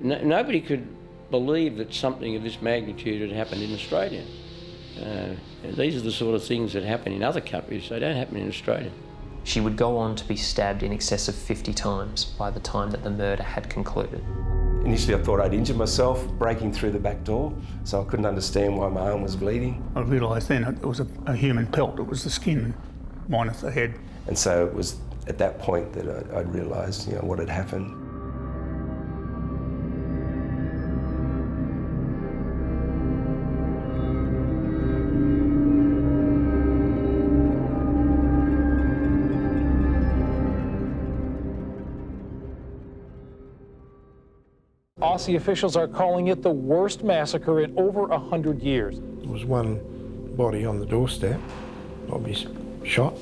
Nobody could believe that something of this magnitude had happened in Australia. These are the sort of things that happen in other countries. They don't happen in Australia. She would go on to be stabbed in excess of 50 times by the time that the murder had concluded. Initially I thought I'd injured myself breaking through the back door, so I couldn't understand why my arm was bleeding. I realised then it was a human pelt. It was the skin minus the head. And so it was at that point that I'd realised, you know, what had happened. Aussie officials are calling it the worst massacre in over 100 years. There was one body on the doorstep, obviously shot,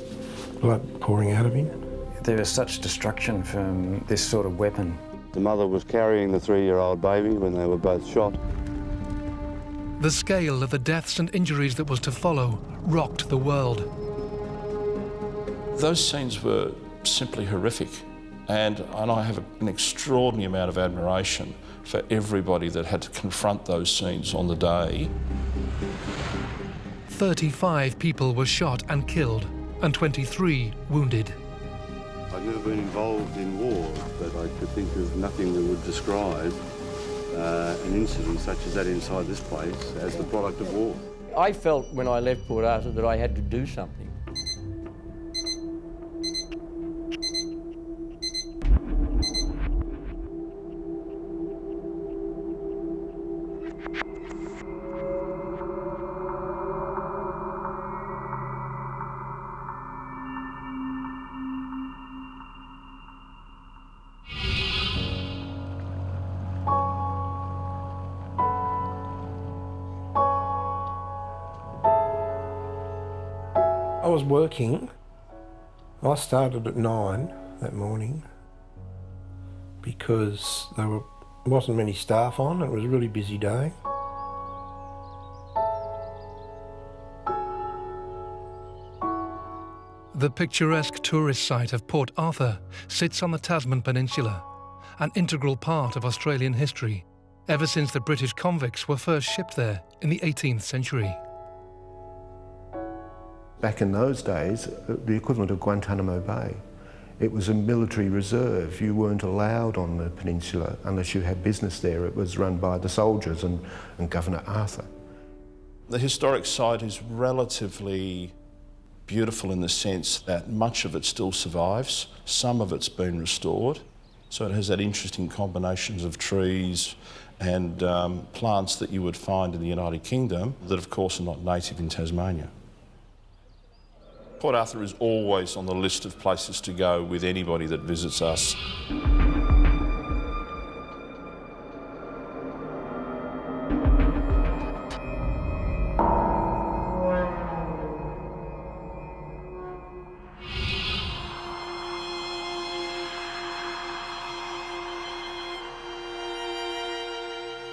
blood pouring out of him. There was such destruction from this sort of weapon. The mother was carrying the 3-year-old baby when they were both shot. The scale of the deaths and injuries that was to follow rocked the world. Those scenes were simply horrific, and I have an extraordinary amount of admiration for everybody that had to confront those scenes on the day. 35 people were shot and killed, and 23 wounded. I've never been involved in war, but I could think of nothing that would describe an incident such as that inside this place as the product of war. I felt when I left Port Arthur that I had to do something. I was working. I started at 9 that morning because there wasn't many staff on. It was a really busy day. The picturesque tourist site of Port Arthur sits on the Tasman Peninsula, an integral part of Australian history, ever since the British convicts were first shipped there in the 18th century. Back in those days, the equivalent of Guantanamo Bay. It was a military reserve. You weren't allowed on the peninsula unless you had business there. It was run by the soldiers and Governor Arthur. The historic site is relatively beautiful in the sense that much of it still survives. Some of it's been restored. So it has that interesting combinations of trees and plants that you would find in the United Kingdom that of course are not native in Tasmania. Port Arthur is always on the list of places to go with anybody that visits us.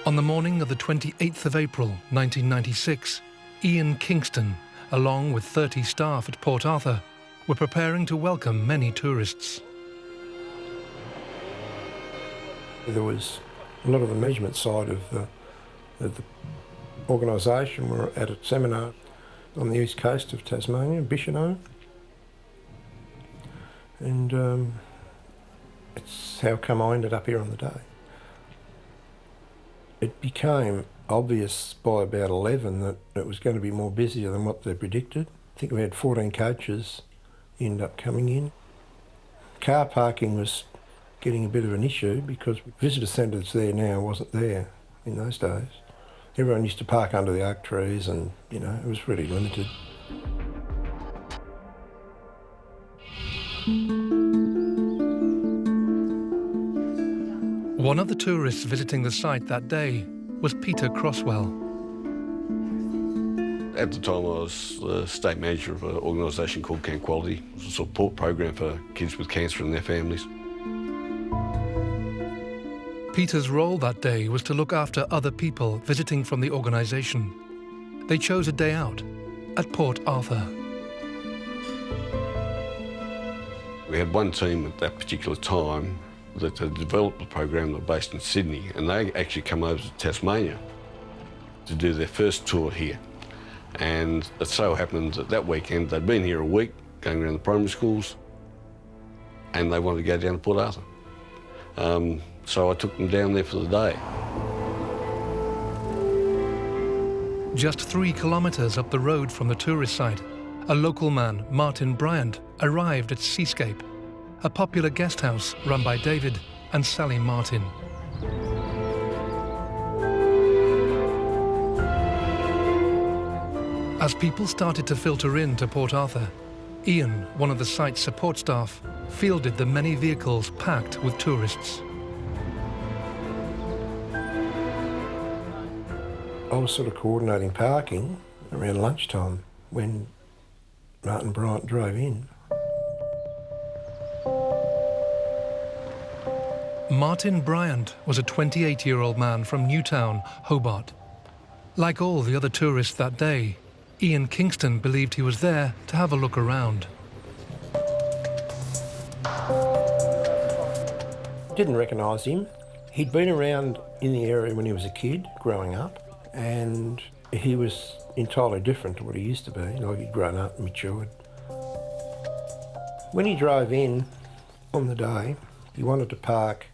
On the morning of the 28th of April, 1996, Ian Kingston, along with 30 staff at Port Arthur, were preparing to welcome many tourists. There was a lot of the management side of the organisation were at a seminar on the east coast of Tasmania, Bicheno. And it's how come I ended up here on the day. It became obvious by about 11 that it was going to be more busier than what they predicted. I think we had 14 coaches end up coming in. Car parking was getting a bit of an issue because visitor centres there now wasn't there in those days. Everyone used to park under the oak trees and, you know, it was really limited. One of the tourists visiting the site that day was Peter Crosswell. At the time I was the state manager of an organisation called Camp Quality. It was a support program for kids with cancer and their families. Peter's role that day was to look after other people visiting from the organisation. They chose a day out at Port Arthur. We had one team at that particular time that developed the program are based in Sydney, and they actually come over to Tasmania to do their first tour here. And it so happened that that weekend they'd been here a week, going around the primary schools, and they wanted to go down to Port Arthur. So I took them down there for the day. Just 3 kilometres up the road from the tourist site, a local man, Martin Bryant, arrived at Seascape, a popular guest house run by David and Sally Martin. As people started to filter in to Port Arthur, Ian, one of the site's support staff, fielded the many vehicles packed with tourists. I was sort of coordinating parking around lunchtime when Martin Bryant drove in. Martin Bryant was a 28-year-old man from Newtown, Hobart. Like all the other tourists that day, Ian Kingston believed he was there to have a look around. Didn't recognise him. He'd been around in the area when he was a kid, growing up, and he was entirely different to what he used to be. Like, he'd grown up and matured. When he drove in on the day, he wanted to park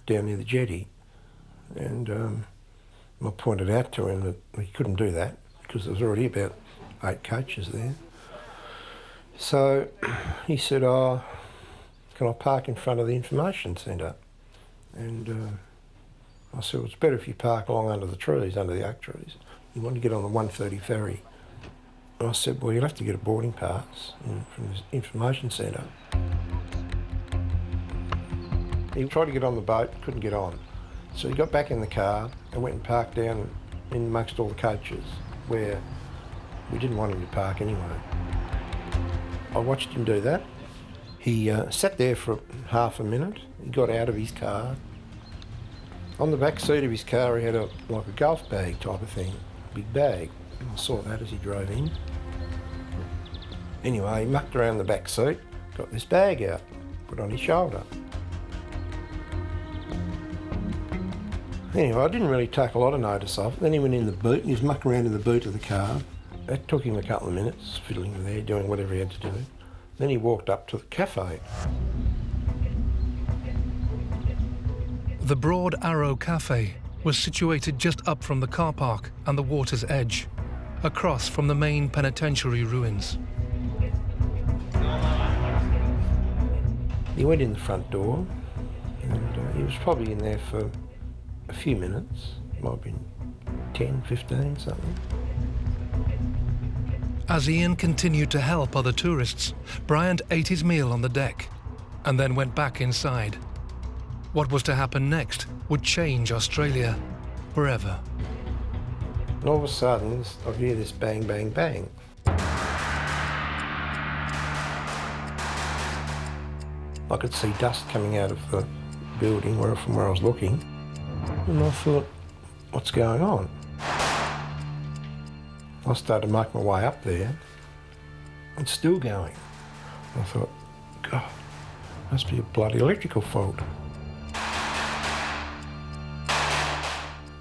down near the jetty, and I pointed out to him that he couldn't do that because there was already about 8 coaches there. So he said, "Oh, can I park in front of the information centre?" And I said, "Well, it's better if you park along under the trees, under the oak trees." He wanted to get on the 1:30 ferry. And I said, "Well, you'll have to get a boarding pass from the information centre." He tried to get on the boat, couldn't get on. So he got back in the car and went and parked down in amongst all the coaches where we didn't want him to park anyway. I watched him do that. He sat there for half a minute. He got out of his car. On the back seat of his car, he had like a golf bag type of thing, big bag. I saw that as he drove in. Anyway, he mucked around the back seat, got this bag out, put it on his shoulder. Anyway, I didn't really take a lot of notice of it. Then he went in the boot, and he was mucking around in the boot of the car. That took him a couple of minutes, fiddling there, doing whatever he had to do. Then he walked up to the cafe. The Broad Arrow Cafe was situated just up from the car park and the water's edge, across from the main penitentiary ruins. He went in the front door, and he was probably in there for a few minutes. Might have been 10, 15, something. As Ian continued to help other tourists, Bryant ate his meal on the deck and then went back inside. What was to happen next would change Australia forever. And all of a sudden, I hear this bang, bang, bang. I could see dust coming out of the building from where I was looking. And I thought, what's going on? I started to make my way up there. It's still going. I thought, God, must be a bloody electrical fault.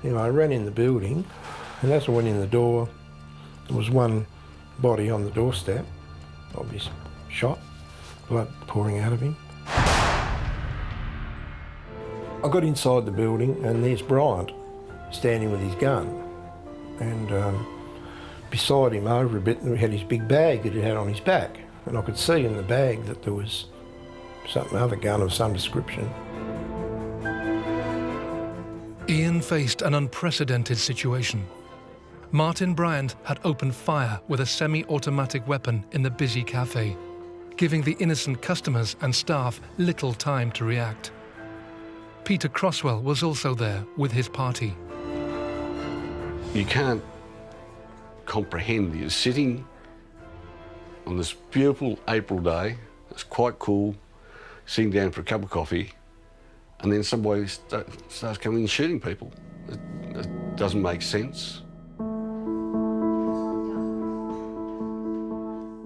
Anyway, I ran in the building, and as I went in the door, there was one body on the doorstep, obviously shot, blood pouring out of him. I got inside the building, and there's Bryant standing with his gun. And beside him over a bit, he had his big bag that he had on his back. And I could see in the bag that there was other gun of some description. Ian faced an unprecedented situation. Martin Bryant had opened fire with a semi-automatic weapon in the busy cafe, giving the innocent customers and staff little time to react. Peter Croswell was also there with his party. You can't comprehend. You're sitting on this beautiful April day, it's quite cool, sitting down for a cup of coffee, and then somebody starts coming and shooting people. It doesn't make sense.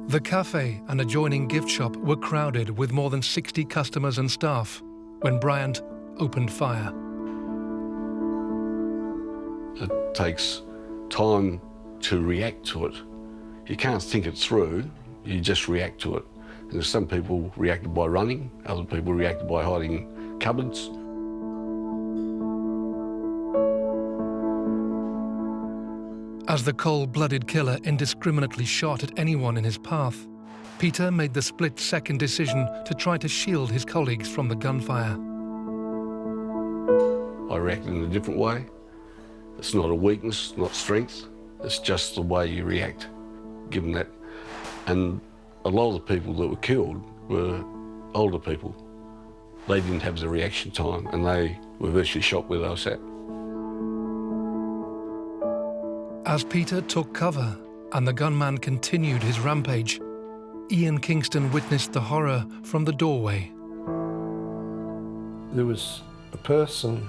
The cafe and adjoining gift shop were crowded with more than 60 customers and staff. when Bryant opened fire. It takes time to react to it. You can't think it through, you just react to it. And some people reacted by running, other people reacted by hiding in cupboards. As the cold-blooded killer indiscriminately shot at anyone in his path, Peter made the split-second decision to try to shield his colleagues from the gunfire. I reacted in a different way. It's not a weakness, not strength. It's just the way you react, given that. And a lot of the people that were killed were older people. They didn't have the reaction time and they were virtually shot where they were sat. As Peter took cover and the gunman continued his rampage, Ian Kingston witnessed the horror from the doorway. There was a person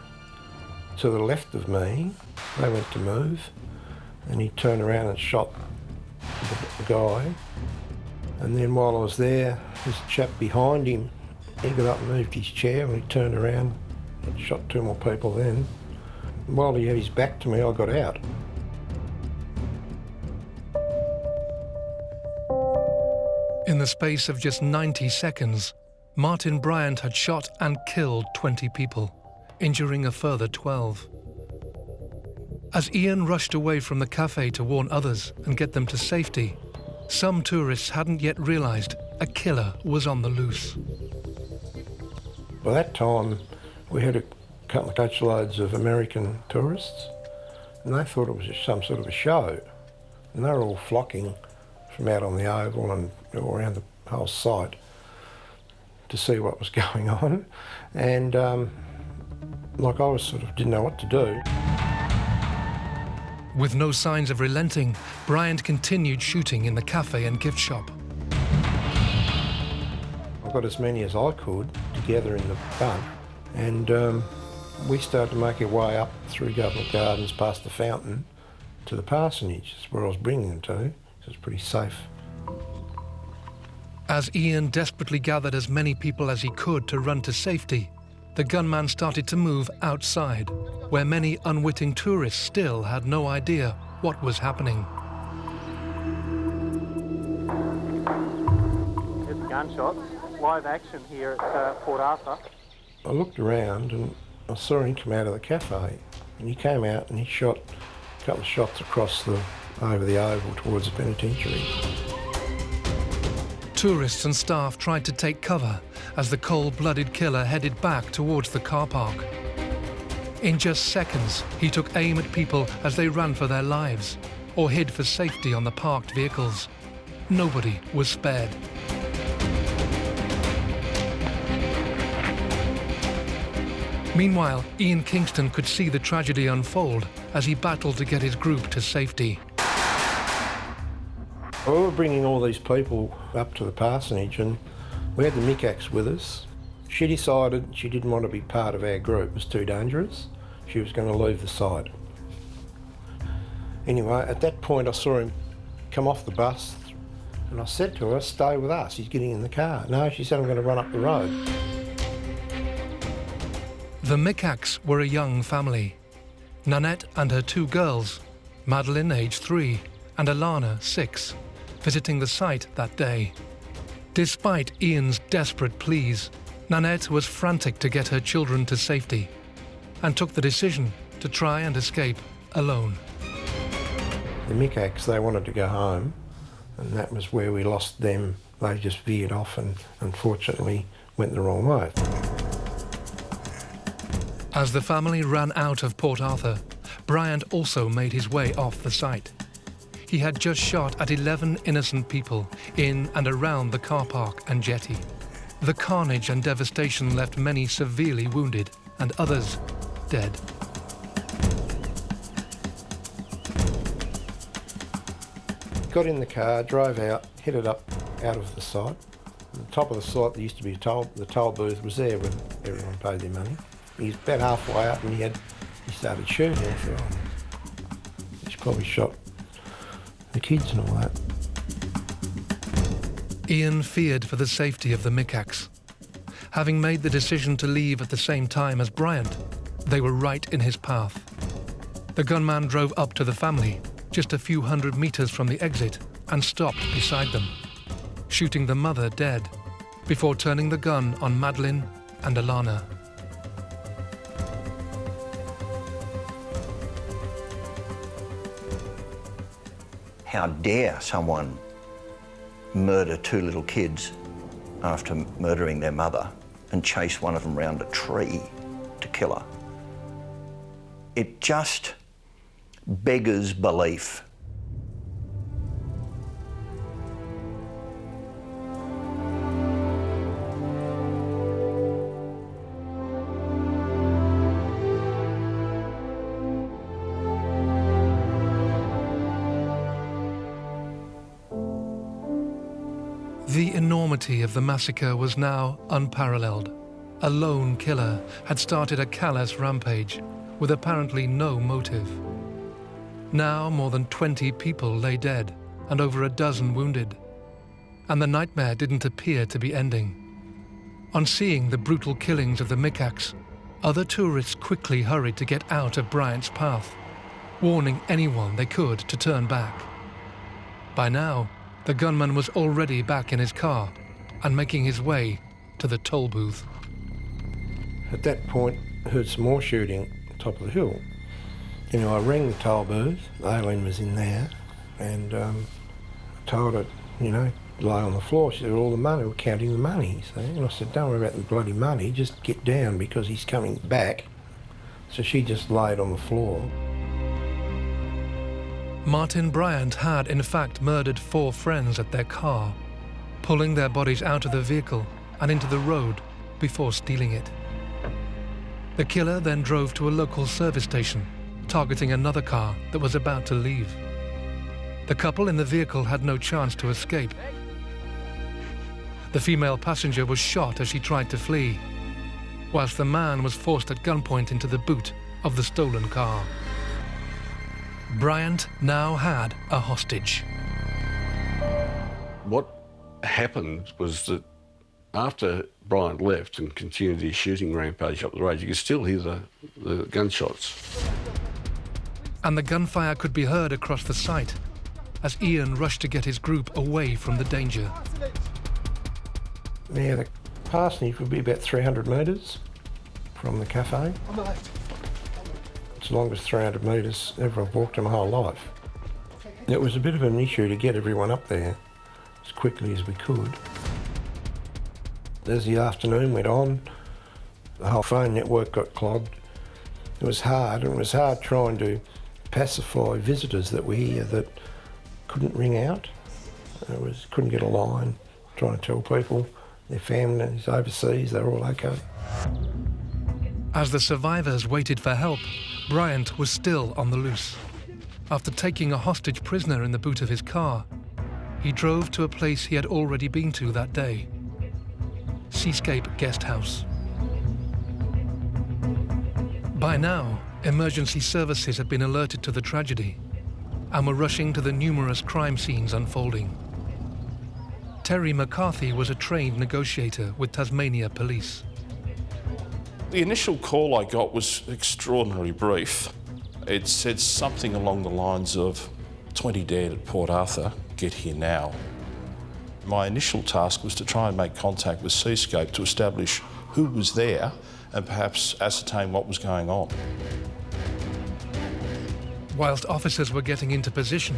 to the left of me. They went to move and he turned around and shot the guy. And then while I was there, this chap behind him, he got up and moved his chair and he turned around and shot two more people then. And while he had his back to me, I got out. In the space of just 90 seconds, Martin Bryant had shot and killed 20 people, injuring a further 12. As Ian rushed away from the cafe to warn others and get them to safety, some tourists hadn't yet realised a killer was on the loose. By that time, we had a couple of coachloads of American tourists, and they thought it was just some sort of a show. And they were all flocking from out on the oval and all around the whole site to see what was going on. And like I was sort of didn't know what to do. With no signs of relenting, Bryant continued shooting in the cafe and gift shop. I got as many as I could together in the bunch, and we started to make our way up through Government Gardens past the fountain to the parsonage. That's where I was bringing them to, so it was pretty safe. As Ian desperately gathered as many people as he could to run to safety, the gunman started to move outside, where many unwitting tourists still had no idea what was happening. It's gunshots, live action here at Port Arthur. I looked around and I saw him come out of the cafe, and he came out and he shot a couple of shots across over the oval towards the penitentiary. Tourists and staff tried to take cover as the cold-blooded killer headed back towards the car park. In just seconds, he took aim at people as they ran for their lives or hid for safety on the parked vehicles. Nobody was spared. Meanwhile, Ian Kingston could see the tragedy unfold as he battled to get his group to safety. We were bringing all these people up to the parsonage, and we had the Mikacs with us. She decided she didn't want to be part of our group. It was too dangerous. She was going to leave the site. Anyway, at that point I saw him come off the bus and I said to her, "Stay with us, he's getting in the car." No, she said, "I'm going to run up the road." The Mikacs were a young family. Nanette and her two girls, Madeline, aged 3, and Alana, 6, visiting the site that day. Despite Ian's desperate pleas, Nanette was frantic to get her children to safety and took the decision to try and escape alone. The Mikacs, they wanted to go home, and that was where we lost them. They just veered off and unfortunately went the wrong way. As the family ran out of Port Arthur, Bryant also made his way off the site. He had just shot at 11 innocent people in and around the car park and jetty. The carnage and devastation left many severely wounded and others dead. Got in the car, drove out, headed up out of the site. On the top of the site there used to be the toll booth was there where everyone paid their money. He was about halfway up and he started shooting. I thought, he's probably shot the kids and all that. Ian feared for the safety of the Mikacs. Having made the decision to leave at the same time as Bryant, they were right in his path. The gunman drove up to the family, just a few hundred meters from the exit, and stopped beside them, shooting the mother dead, before turning the gun on Madeline and Alana. How dare someone murder two little kids after murdering their mother and chase one of them round a tree to kill her? It just beggars belief. The enormity of the massacre was now unparalleled. A lone killer had started a callous rampage with apparently no motive. Now more than 20 people lay dead and over a dozen wounded. And the nightmare didn't appear to be ending. On seeing the brutal killings of the macaques, other tourists quickly hurried to get out of Bryant's path, warning anyone they could to turn back. By now, the gunman was already back in his car and making his way to the toll booth. At that point, I heard some more shooting on top of the hill. You know, I rang the toll booth, Aileen was in there, and I told her, you know, lay on the floor. She said, all the money, we're counting the money. So, and I said, don't worry about the bloody money, just get down because he's coming back. So she just laid on the floor. Martin Bryant had in fact murdered 4 friends at their car, pulling their bodies out of the vehicle and into the road before stealing it. The killer then drove to a local service station, targeting another car that was about to leave. The couple in the vehicle had no chance to escape. The female passenger was shot as she tried to flee, whilst the man was forced at gunpoint into the boot of the stolen car. Bryant now had a hostage. What happened was that after Bryant left and continued his shooting rampage up the road, you could still hear the gunshots. And the gunfire could be heard across the site as Ian rushed to get his group away from the danger. Yeah, the parsonage would be about 300 metres from the cafe. It's the longest 300 metres ever I've walked in my whole life. It was a bit of an issue to get everyone up there as quickly as we could. As the afternoon went on, the whole phone network got clogged. It was hard, and it was hard trying to pacify visitors that were here that couldn't ring out. Couldn't get a line, trying to tell people their families overseas, they're all okay. As the survivors waited for help, Bryant was still on the loose. After taking a hostage prisoner in the boot of his car, he drove to a place he had already been to that day, Seascape Guest House. By now, emergency services had been alerted to the tragedy and were rushing to the numerous crime scenes unfolding. Terry McCarthy was a trained negotiator with Tasmania Police. The initial call I got was extraordinarily brief. It said something along the lines of 20 dead at Port Arthur, get here now. My initial task was to try and make contact with Seascape to establish who was there and perhaps ascertain what was going on. Whilst officers were getting into position,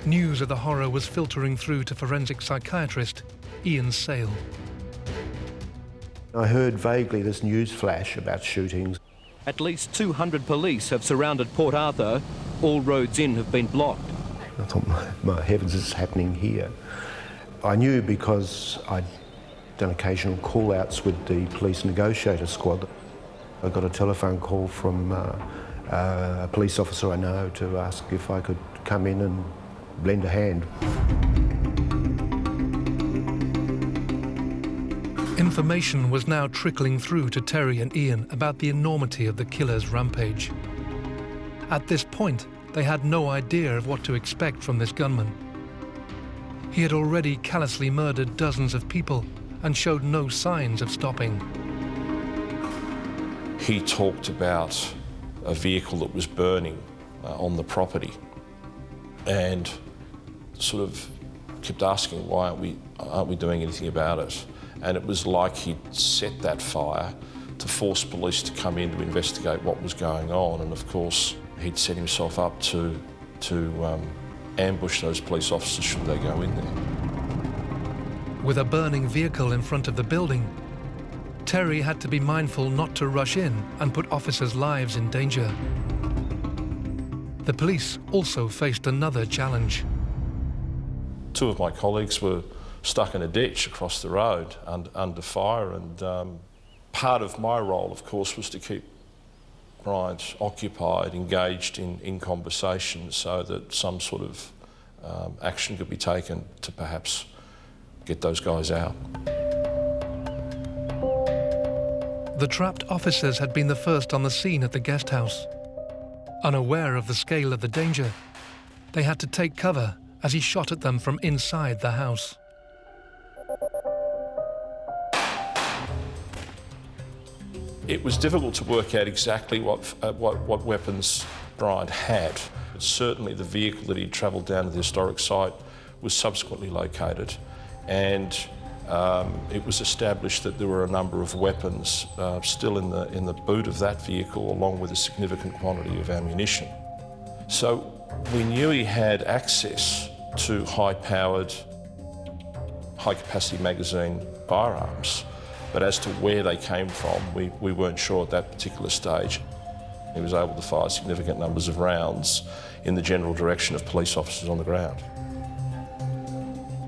news of the horror was filtering through to forensic psychiatrist Ian Sale. I heard vaguely this news flash about shootings. At least 200 police have surrounded Port Arthur. All roads in have been blocked. I thought, my heavens, this is happening here. I knew because I'd done occasional call-outs with the police negotiator squad. I got a telephone call from a police officer I know to ask if I could come in and lend a hand. Information was now trickling through to Terry and Ian about the enormity of the killer's rampage. At this point, they had no idea of what to expect from this gunman. He had already callously murdered dozens of people and showed no signs of stopping. He talked about a vehicle that was burning on the property and sort of kept asking, why aren't we doing anything about it? And it was like he'd set that fire to force police to come in to investigate what was going on. And of course, he'd set himself up to ambush those police officers should they go in there. With a burning vehicle in front of the building, Terry had to be mindful not to rush in and put officers' lives in danger. The police also faced another challenge. Two of my colleagues were stuck in a ditch across the road under fire, and part of my role, of course, was to keep Bryant occupied, engaged in conversation so that some sort of action could be taken to perhaps get those guys out. The trapped officers had been the first on the scene at the guest house. Unaware of the scale of the danger, they had to take cover as he shot at them from inside the house. It was difficult to work out exactly what weapons Bryant had. But certainly the vehicle that he'd travelled down to the historic site was subsequently located, and it was established that there were a number of weapons still in the boot of that vehicle, along with a significant quantity of ammunition. So we knew he had access to high-powered, high-capacity magazine firearms, but as to where they came from, we weren't sure at that particular stage. He was able to fire significant numbers of rounds in the general direction of police officers on the ground.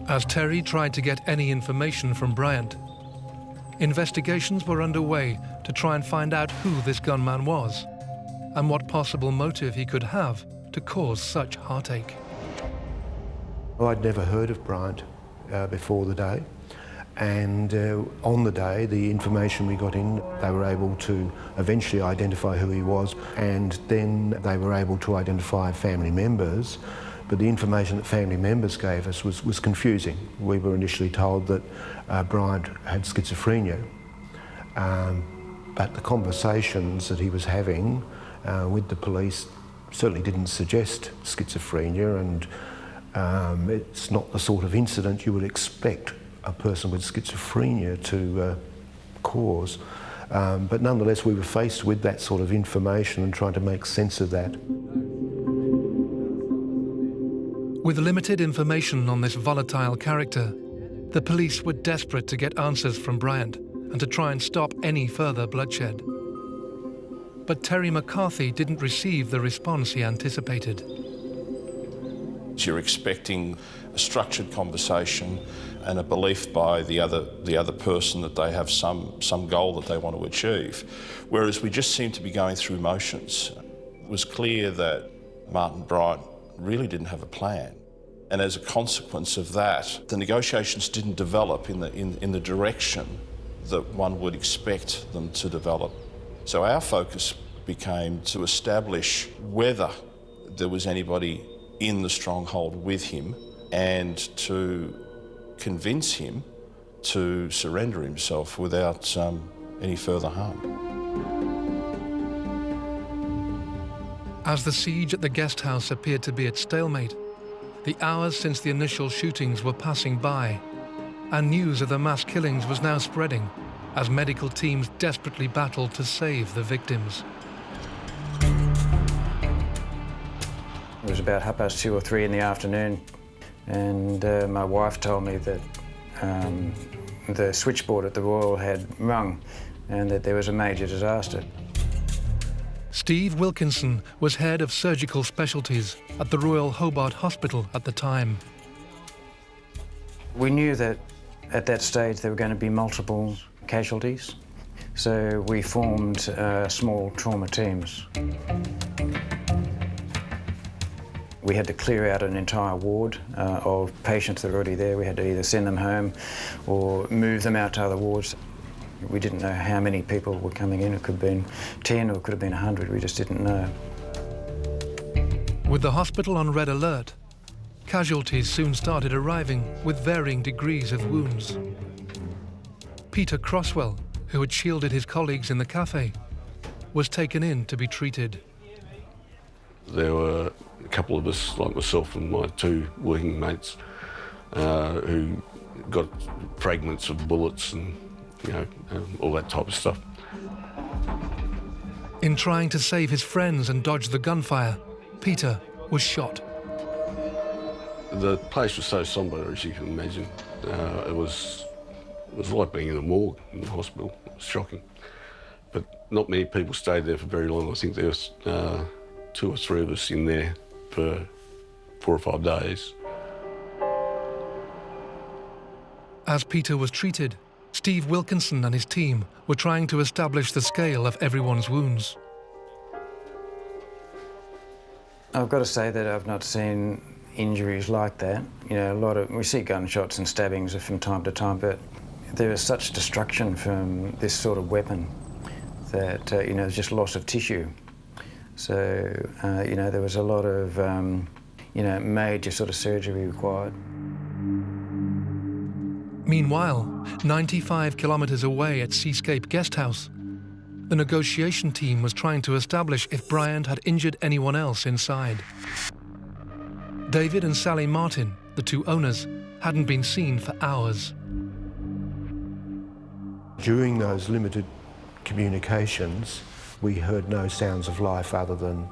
As Terry tried to get any information from Bryant, investigations were underway to try and find out who this gunman was and what possible motive he could have to cause such heartache. I'd never heard of Bryant before the day, and on the day, the information we got in, they were able to eventually identify who he was, and then they were able to identify family members. But the information that family members gave us was confusing. We were initially told that Bryant had schizophrenia, but the conversations that he was having with the police certainly didn't suggest schizophrenia, and it's not the sort of incident you would expect a person with schizophrenia to cause. But nonetheless, we were faced with that sort of information and trying to make sense of that. With limited information on this volatile character, the police were desperate to get answers from Bryant and to try and stop any further bloodshed. But Terry McCarthy didn't receive the response he anticipated. You're expecting a structured conversation and a belief by the other person that they have some goal that they want to achieve, whereas we just seem to be going through motions. It was clear that Martin Bryant really didn't have a plan, and as a consequence of that, the negotiations didn't develop in the direction that one would expect them to develop. So our focus became to establish whether there was anybody in the stronghold with him and to convince him to surrender himself without any further harm. As the siege at the guest house appeared to be at stalemate, the hours since the initial shootings were passing by, and news of the mass killings was now spreading as medical teams desperately battled to save the victims. It was about 2:30 or 3 in the afternoon, and my wife told me that the switchboard at the Royal had rung and that there was a major disaster. Steve Wilkinson was head of surgical specialties at the Royal Hobart Hospital at the time. We knew that at that stage there were going to be multiple casualties, so we formed small trauma teams. We had to clear out an entire ward of patients that were already there. We had to either send them home or move them out to other wards. We didn't know how many people were coming in. It could have been 10 or it could have been 100. We just didn't know. With the hospital on red alert, casualties soon started arriving with varying degrees of wounds. Peter Crosswell, who had shielded his colleagues in the cafe, was taken in to be treated. There were a couple of us, like myself and my two working mates, who got fragments of bullets and, all that type of stuff. In trying to save his friends and dodge the gunfire, Peter was shot. The place was so sombre, as you can imagine. It was like being in a morgue in the hospital. It was shocking. But not many people stayed there for very long. I think there was 2 or 3 of us in there for 4 or 5 days. As Peter was treated, Steve Wilkinson and his team were trying to establish the scale of everyone's wounds. I've got to say that I've not seen injuries like that. We see gunshots and stabbings from time to time, but there is such destruction from this sort of weapon that, there's just loss of tissue. So, there was a lot of, major sort of surgery required. Meanwhile, 95 kilometres away at Seascape Guesthouse, the negotiation team was trying to establish if Bryant had injured anyone else inside. David and Sally Martin, the 2 owners, hadn't been seen for hours. During those limited communications, we heard no sounds of life other than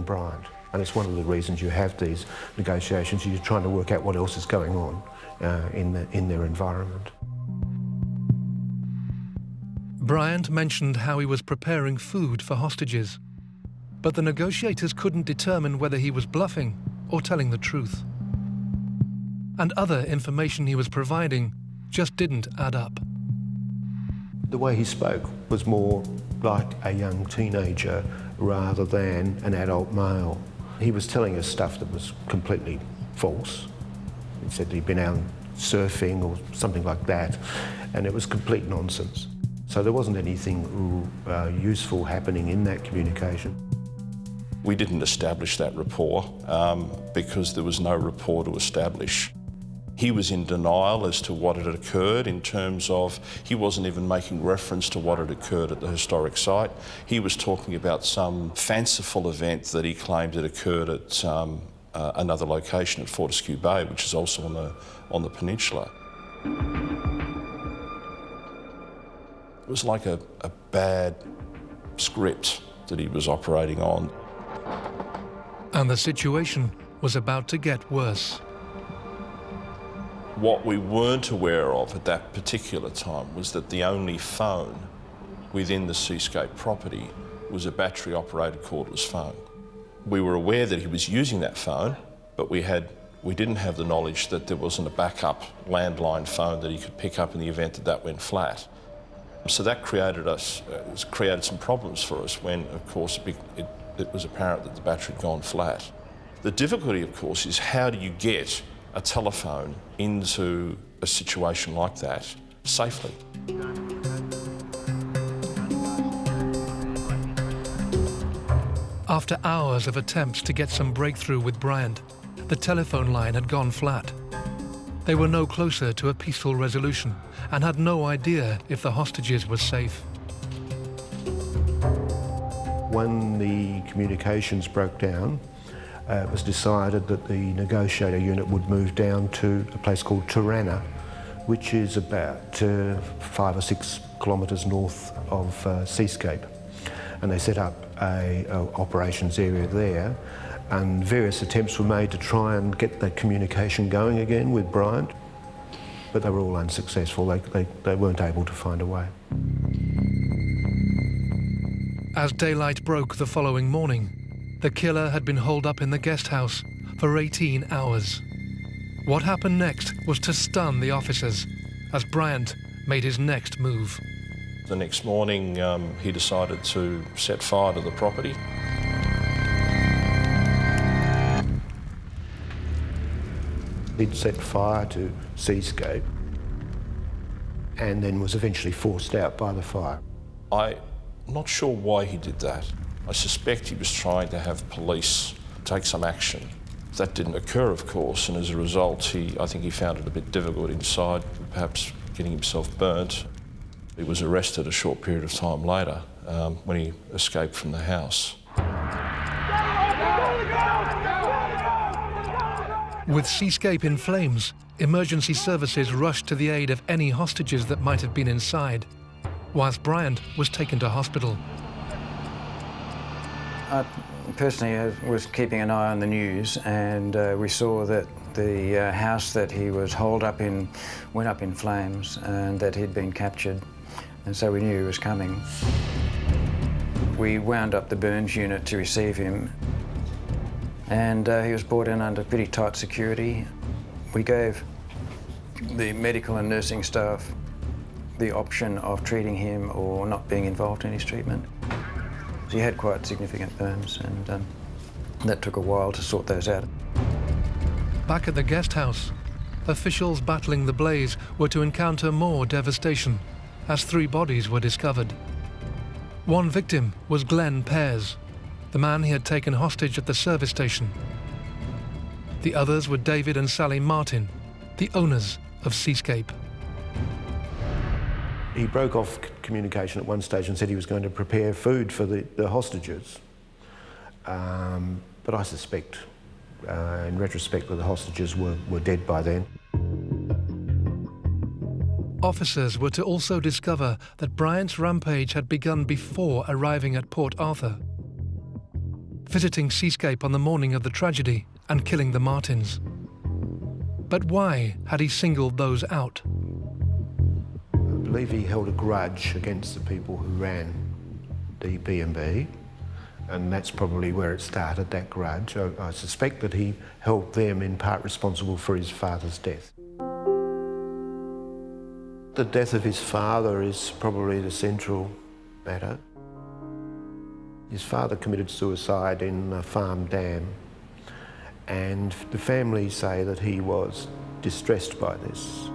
Bryant. And it's one of the reasons you have these negotiations. You're trying to work out what else is going on in their environment. Bryant mentioned how he was preparing food for hostages, but the negotiators couldn't determine whether he was bluffing or telling the truth. And other information he was providing just didn't add up. The way he spoke was more like a young teenager rather than an adult male. He was telling us stuff that was completely false. He said he'd been out surfing or something like that, and it was complete nonsense. So there wasn't anything useful happening in that communication. We didn't establish that rapport because there was no rapport to establish. He was in denial as to what had occurred in terms of he wasn't even making reference to what had occurred at the historic site. He was talking about some fanciful event that he claimed had occurred at another location at Fortescue Bay, which is also on the peninsula. It was like a bad script that he was operating on. And the situation was about to get worse. What we weren't aware of at that particular time was that the only phone within the Seascape property was a battery-operated cordless phone. We were aware that he was using that phone, but we didn't have the knowledge that there wasn't a backup landline phone that he could pick up in the event that that went flat. So that created some problems for us when, of course, it was apparent that the battery had gone flat. The difficulty, of course, is how do you get a telephone into a situation like that safely? After hours of attempts to get some breakthrough with Bryant, the telephone line had gone flat. They were no closer to a peaceful resolution and had no idea if the hostages were safe. When the communications broke down, it was decided that the negotiator unit would move down to a place called Turana, which is about 5 or 6 kilometres north of Seascape. And they set up a operations area there, and various attempts were made to try and get the communication going again with Bryant, but they were all unsuccessful. They weren't able to find a way. As daylight broke the following morning, the killer had been holed up in the guest house for 18 hours. What happened next was to stun the officers as Bryant made his next move. The next morning, he decided to set fire to the property. He'd set fire to Seascape and then was eventually forced out by the fire. I'm not sure why he did that. I suspect he was trying to have police take some action. That didn't occur, of course, and as a result, I think he found it a bit difficult inside, perhaps getting himself burnt. He was arrested a short period of time later when he escaped from the house. With Seascape in flames, emergency services rushed to the aid of any hostages that might have been inside, whilst Bryant was taken to hospital. I personally was keeping an eye on the news, and we saw that the house that he was holed up in went up in flames and that he'd been captured, and so we knew he was coming. We wound up the burns unit to receive him, and he was brought in under pretty tight security. We gave the medical and nursing staff the option of treating him or not being involved in his treatment. He had quite significant burns, and that took a while to sort those out. Back at the guest house, officials battling the blaze were to encounter more devastation as 3 bodies were discovered. One victim was Glenn Pears, the man he had taken hostage at the service station. The others were David and Sally Martin, the owners of Seascape. He broke off communication at one stage and said he was going to prepare food for the hostages. But I suspect, in retrospect, that the hostages were dead by then. Officers were to also discover that Bryant's rampage had begun before arriving at Port Arthur, visiting Seascape on the morning of the tragedy and killing the Martins. But why had he singled those out? I believe he held a grudge against the people who ran the B&B, and that's probably where it started, that grudge. I suspect that he held them in part responsible for his father's death. The death of his father is probably the central matter. His father committed suicide in a farm dam, and the family say that he was distressed by this.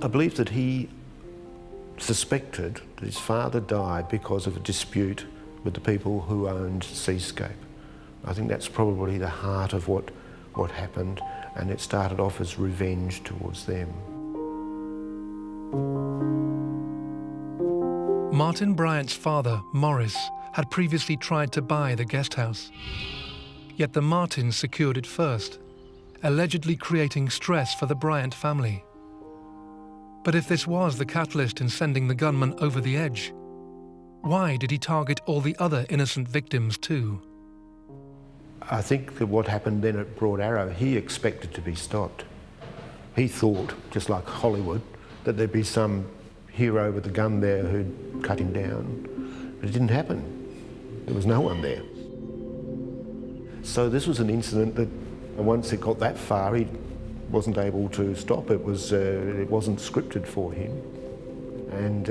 I believe that he suspected that his father died because of a dispute with the people who owned Seascape. I think that's probably the heart of what happened, and it started off as revenge towards them. Martin Bryant's father, Morris, had previously tried to buy the guest house. Yet the Martins secured it first, allegedly creating stress for the Bryant family. But if this was the catalyst in sending the gunman over the edge, why did he target all the other innocent victims too? I think that what happened then at Broad Arrow, he expected to be stopped. He thought, just like Hollywood, that there'd be some hero with a gun there who'd cut him down. But it didn't happen. There was no one there. So this was an incident that once it got that far, he wasn't able to stop. It wasn't scripted for him. And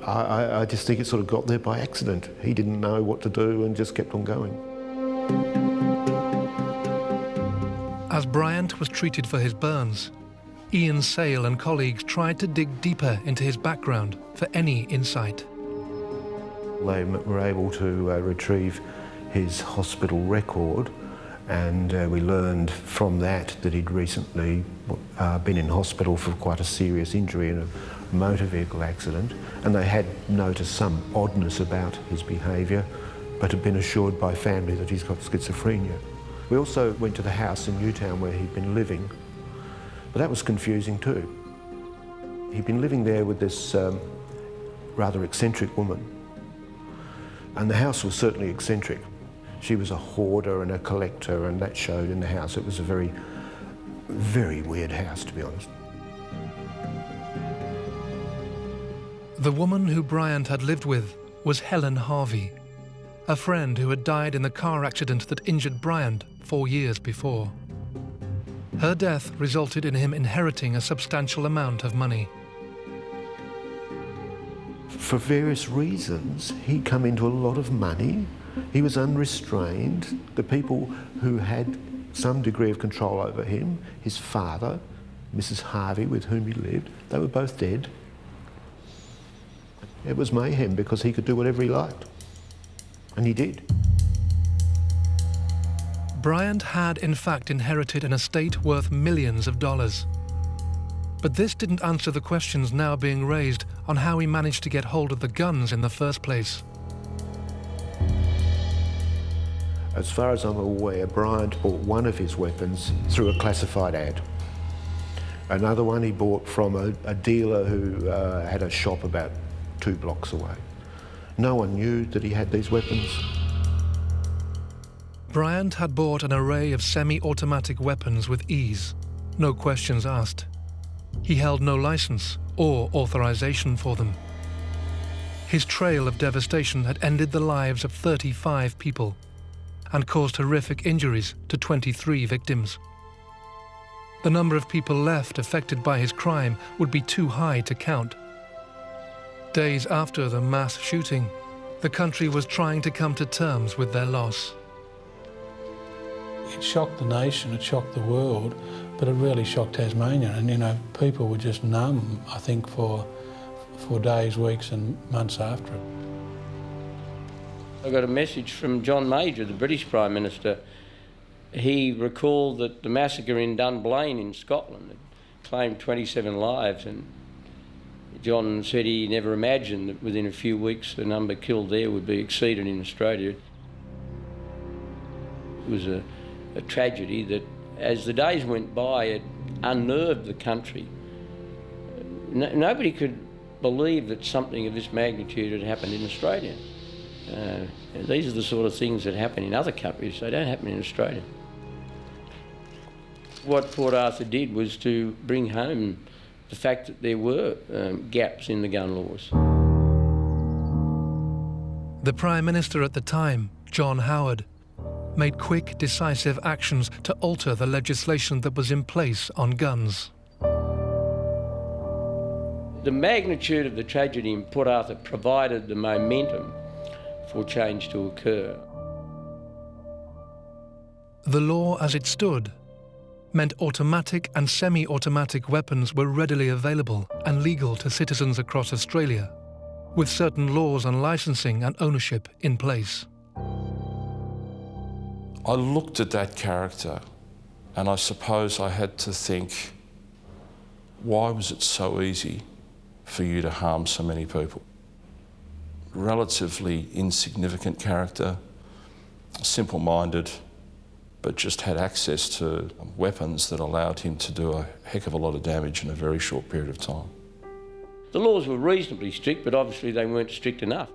I just think it sort of got there by accident. He didn't know what to do and just kept on going. As Bryant was treated for his burns, Ian Sale and colleagues tried to dig deeper into his background for any insight. They were able to retrieve his hospital record, and we learned from that he'd recently been in hospital for quite a serious injury in a motor vehicle accident, and they had noticed some oddness about his behaviour, but had been assured by family that he's got schizophrenia. We also went to the house in Newtown where he'd been living, but that was confusing too. He'd been living there with this rather eccentric woman, and the house was certainly eccentric. She was a hoarder and a collector, and that showed in the house. It was a very, very weird house, to be honest. The woman who Bryant had lived with was Helen Harvey, a friend who had died in the car accident that injured Bryant 4 years before. Her death resulted in him inheriting a substantial amount of money. For various reasons, he'd come into a lot of money. He was unrestrained. The people who had some degree of control over him, his father, Mrs. Harvey, with whom he lived, they were both dead. It was mayhem because he could do whatever he liked. And he did. Bryant had in fact inherited an estate worth millions of dollars. But this didn't answer the questions now being raised on how he managed to get hold of the guns in the first place. As far as I'm aware, Bryant bought one of his weapons through a classified ad. Another one he bought from a dealer who had a shop about 2 blocks away. No one knew that he had these weapons. Bryant had bought an array of semi-automatic weapons with ease, no questions asked. He held no license or authorization for them. His trail of devastation had ended the lives of 35 people and caused horrific injuries to 23 victims. The number of people left affected by his crime would be too high to count. Days after the mass shooting, the country was trying to come to terms with their loss. It shocked the nation, it shocked the world, but it really shocked Tasmania. And, you know, people were just numb, I think, for days, weeks and months after it. I got a message from John Major, the British Prime Minister. He recalled that the massacre in Dunblane in Scotland had claimed 27 lives, and John said he never imagined that within a few weeks the number killed there would be exceeded in Australia. It was a tragedy that, as the days went by, it unnerved the country. Nobody could believe that something of this magnitude had happened in Australia. These are the sort of things that happen in other countries. They don't happen in Australia. What Port Arthur did was to bring home the fact that there were gaps in the gun laws. The Prime Minister at the time, John Howard, made quick, decisive actions to alter the legislation that was in place on guns. The magnitude of the tragedy in Port Arthur provided the momentum for change to occur. The law as it stood meant automatic and semi-automatic weapons were readily available and legal to citizens across Australia, with certain laws on licensing and ownership in place. I looked at that character and I suppose I had to think, why was it so easy for you to harm so many people? Relatively insignificant character, simple-minded, but just had access to weapons that allowed him to do a heck of a lot of damage in a very short period of time. The laws were reasonably strict, but obviously they weren't strict enough.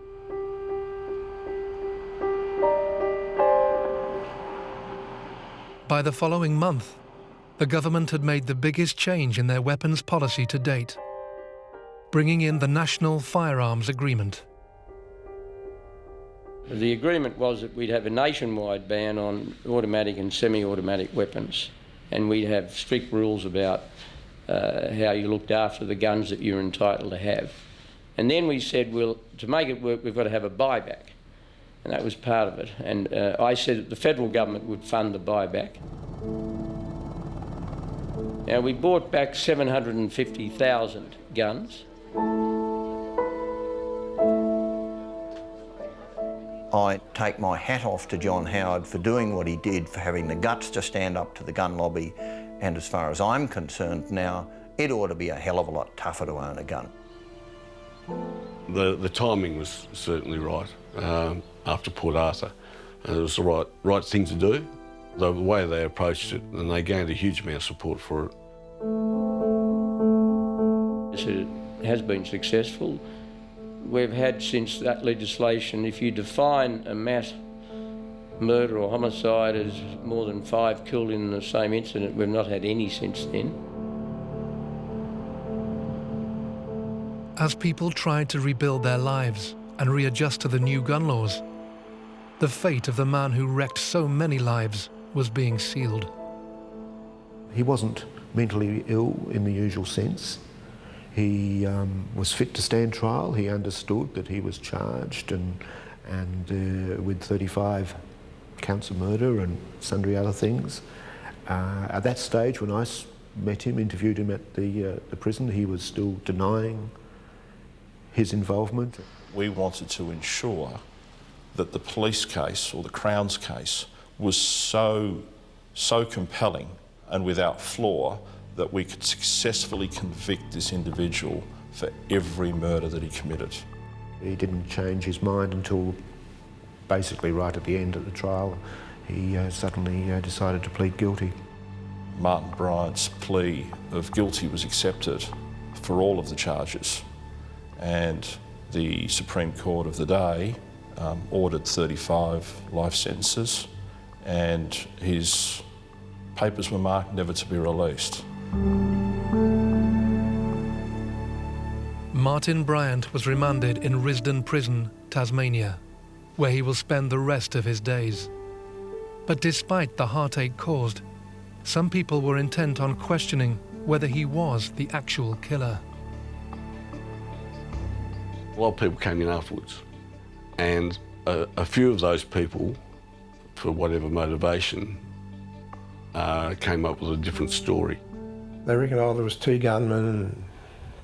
By the following month, the government had made the biggest change in their weapons policy to date, bringing in the National Firearms Agreement. The agreement was that we'd have a nationwide ban on automatic and semi-automatic weapons, and we'd have strict rules about how you looked after the guns that you're entitled to have. And then we said, well, to make it work, we've got to have a buyback. And that was part of it. And I said that the federal government would fund the buyback. Now, we bought back 750,000 guns. I take my hat off to John Howard for doing what he did, for having the guts to stand up to the gun lobby, and as far as I'm concerned now, it ought to be a hell of a lot tougher to own a gun. The timing was certainly right after Port Arthur, and it was the right thing to do. The way they approached it, and they gained a huge amount of support for it. It has been successful. We've had since that legislation, if you define a mass murder or homicide as more than 5 killed in the same incident, we've not had any since then. As people tried to rebuild their lives and readjust to the new gun laws, the fate of the man who wrecked so many lives was being sealed. He wasn't mentally ill in the usual sense. He was fit to stand trial. He understood that he was charged and with 35 counts of murder and sundry other things. At that stage, when I met him, interviewed him at the prison, he was still denying his involvement. We wanted to ensure that the police case or the Crown's case was so compelling and without flaw that we could successfully convict this individual for every murder that he committed. He didn't change his mind until basically right at the end of the trial. He suddenly decided to plead guilty. Martin Bryant's plea of guilty was accepted for all of the charges, and the Supreme Court of the day ordered 35 life sentences, and his papers were marked never to be released. Martin Bryant was remanded in Risdon Prison, Tasmania, where he will spend the rest of his days. But despite the heartache caused, some people were intent on questioning whether he was the actual killer. A lot of people came in afterwards, and a few of those people, for whatever motivation, came up with a different story. They reckon, oh, there was two gunmen and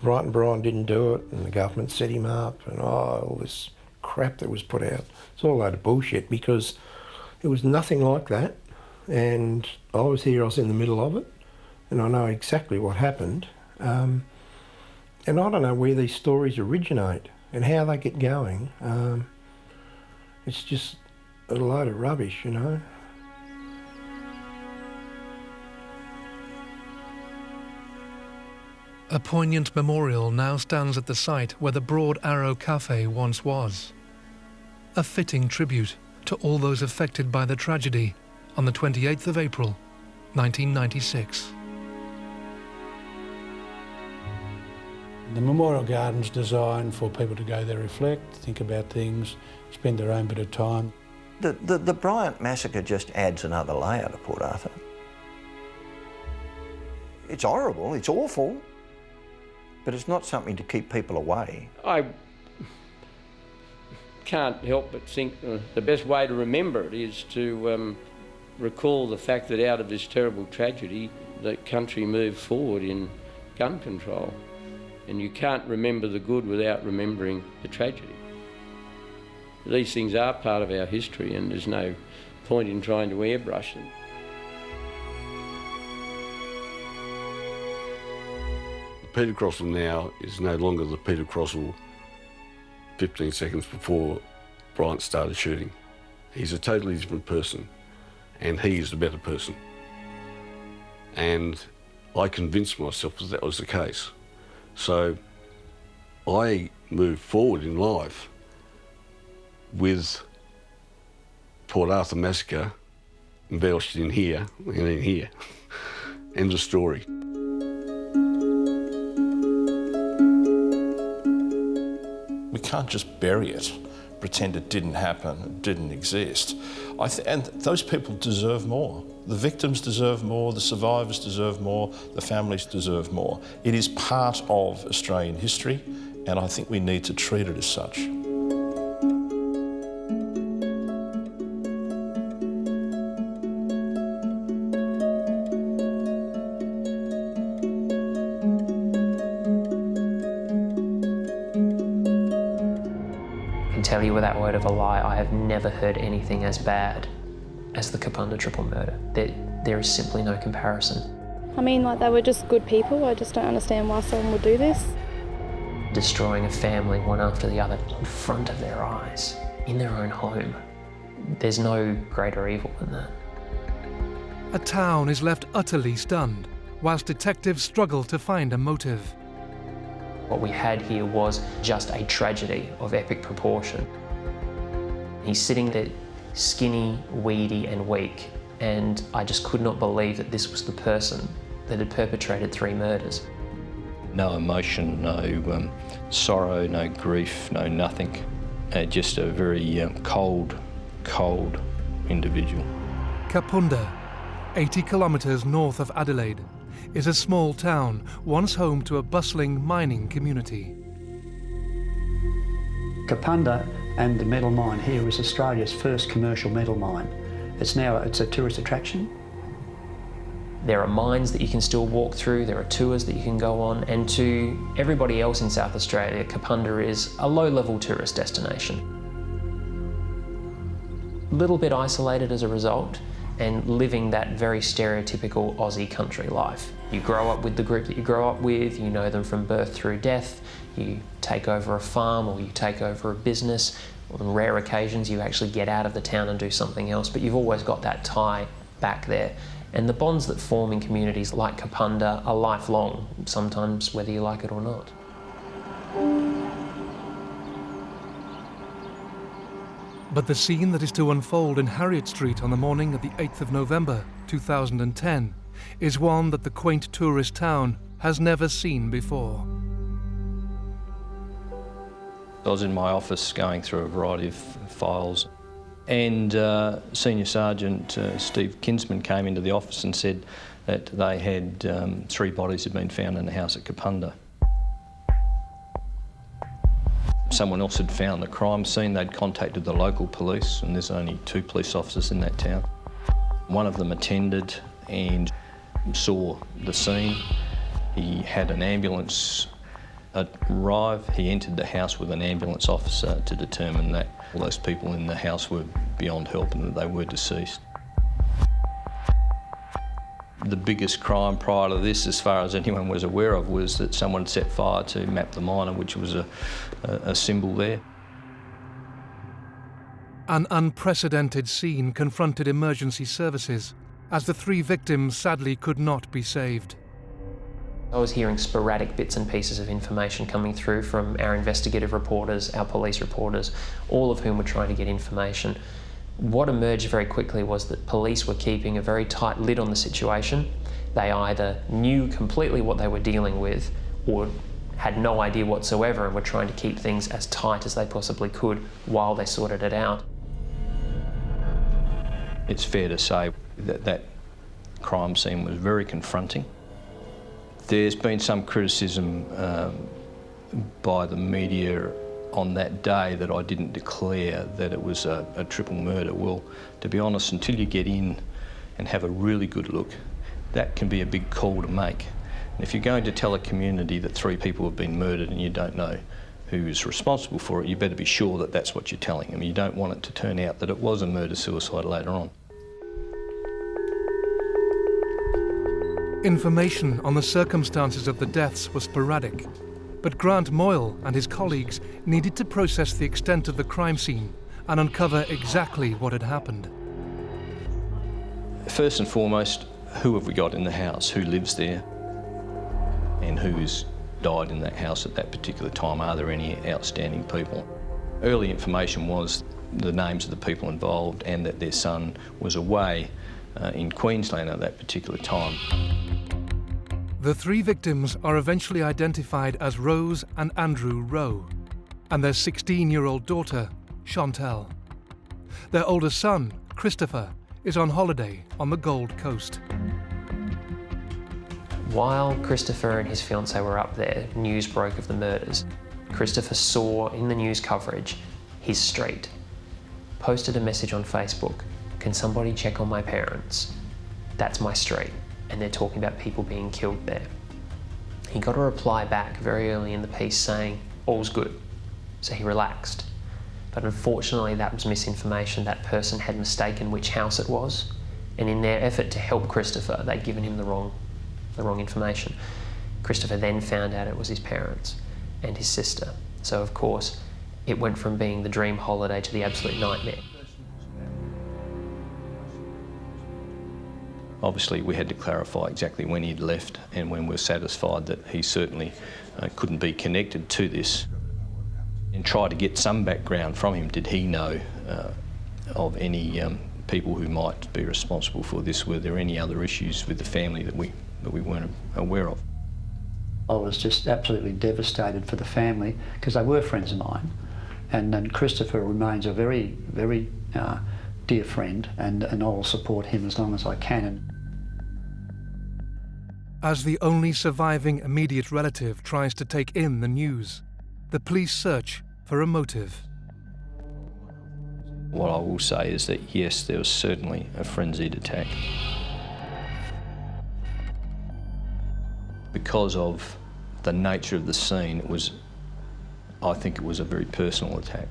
Wright and Bryan didn't do it and the government set him up, and all this crap that was put out. It's all a load of bullshit, because it was nothing like that, and I was here, I was in the middle of it, and I know exactly what happened. And I don't know where these stories originate and how they get going. It's just a load of rubbish, you know. A poignant memorial now stands at the site where the Broad Arrow Cafe once was. A fitting tribute to all those affected by the tragedy on the 28th of April, 1996. The Memorial Garden's designed for people to go there, reflect, think about things, spend their own bit of time. The Bryant massacre just adds another layer to Port Arthur. It's horrible, it's awful, but it's not something to keep people away. I can't help but think the best way to remember it is to recall the fact that out of this terrible tragedy, the country moved forward in gun control. And you can't remember the good without remembering the tragedy. These things are part of our history, and there's no point in trying to airbrush them. Peter Crossell now is no longer the Peter Crossell 15 seconds before Bryant started shooting. He's a totally different person, and he is the better person. And I convinced myself that that was the case. So I moved forward in life with Port Arthur Massacre embellished in here and in here. End of story. We can't just bury it, pretend it didn't happen, it didn't exist. And those people deserve more. The victims deserve more, the survivors deserve more, the families deserve more. It is part of Australian history, and I think we need to treat it as such. Tell you without word of a lie, I have never heard anything as bad as the Kapunda triple murder. There is simply no comparison. I mean, like, they were just good people. I just don't understand why someone would do this. Destroying a family one after the other in front of their eyes, in their own home. There's no greater evil than that. A town is left utterly stunned, whilst detectives struggle to find a motive. What we had here was just a tragedy of epic proportion. He's sitting there skinny, weedy and weak, and I just could not believe that this was the person that had perpetrated 3 murders. No emotion, no sorrow, no grief, no nothing. Just a very cold individual. Kapunda, 80 kilometres north of Adelaide, is a small town once home to a bustling mining community. Kapunda and the metal mine here is Australia's first commercial metal mine. It's a tourist attraction. There are mines that you can still walk through, there are tours that you can go on, and to everybody else in South Australia, Kapunda is a low-level tourist destination. little bit isolated as a result and living that very stereotypical Aussie country life. You grow up with the group that you grow up with, you know them from birth through death, you take over a farm or you take over a business. On rare occasions you actually get out of the town and do something else, but you've always got that tie back there. And the bonds that form in communities like Kapunda are lifelong, sometimes whether you like it or not. But the scene that is to unfold in Harriet Street on the morning of the 8th of November 2010 is one that the quaint tourist town has never seen before. I was in my office going through a variety of files, and Senior Sergeant Steve Kinsman came into the office and said that they had 3 bodies had been found in the house at Kapunda. Someone else had found the crime scene. They'd contacted the local police, and there's only 2 police officers in that town. One of them attended and saw the scene. He had an ambulance arrive. He entered the house with an ambulance officer to determine that all those people in the house were beyond help and that they were deceased. The biggest crime prior to this, as far as anyone was aware of, was that someone set fire to Map the Miner, which was a symbol there. An unprecedented scene confronted emergency services as the 3 victims sadly could not be saved. I was hearing sporadic bits and pieces of information coming through from our investigative reporters, our police reporters, all of whom were trying to get information. What emerged very quickly was that police were keeping a very tight lid on the situation. They either knew completely what they were dealing with or had no idea whatsoever and were trying to keep things as tight as they possibly could while they sorted it out. It's fair to say that that crime scene was very confronting. There's been some criticism by the media on that day that I didn't declare that it was a triple murder. Well, to be honest, until you get in and have a really good look, that can be a big call to make. And if you're going to tell a community that 3 people have been murdered and you don't know who's responsible for it, you better be sure that that's what you're telling them. You don't want it to turn out that it was a murder-suicide later on. Information on the circumstances of the deaths was sporadic, but Grant Moyle and his colleagues needed to process the extent of the crime scene and uncover exactly what had happened. First and foremost, who have we got in the house? Who lives there? And who's died in that house at that particular time? Are there any outstanding people? Early information was the names of the people involved and that their son was away in Queensland at that particular time. The 3 victims are eventually identified as Rose and Andrew Rowe, and their 16-year-old daughter, Chantal. Their older son, Christopher, is on holiday on the Gold Coast. While Christopher and his fiancée were up there, news broke of the murders. Christopher saw in the news coverage his street, posted a message on Facebook, "Can somebody check on my parents? That's my street." And they're talking about people being killed there. He got a reply back very early in the piece saying, "All's good." So he relaxed. But unfortunately that was misinformation. That person had mistaken which house it was, and in their effort to help Christopher, they'd given him the wrong information. Christopher then found out it was his parents and his sister. So of course, it went from being the dream holiday to the absolute nightmare. Obviously, we had to clarify exactly when he'd left and when we were satisfied that he certainly couldn't be connected to this, and try to get some background from him. Did he know of any people who might be responsible for this? Were there any other issues with the family that we weren't aware of? I was just absolutely devastated for the family because they were friends of mine, and Christopher remains a very, very dear friend, and I will support him as long as I can. As the only surviving immediate relative tries to take in the news, the police search for a motive. What I will say is that yes, there was certainly a frenzied attack. Because of the nature of the scene, I think it was a very personal attack.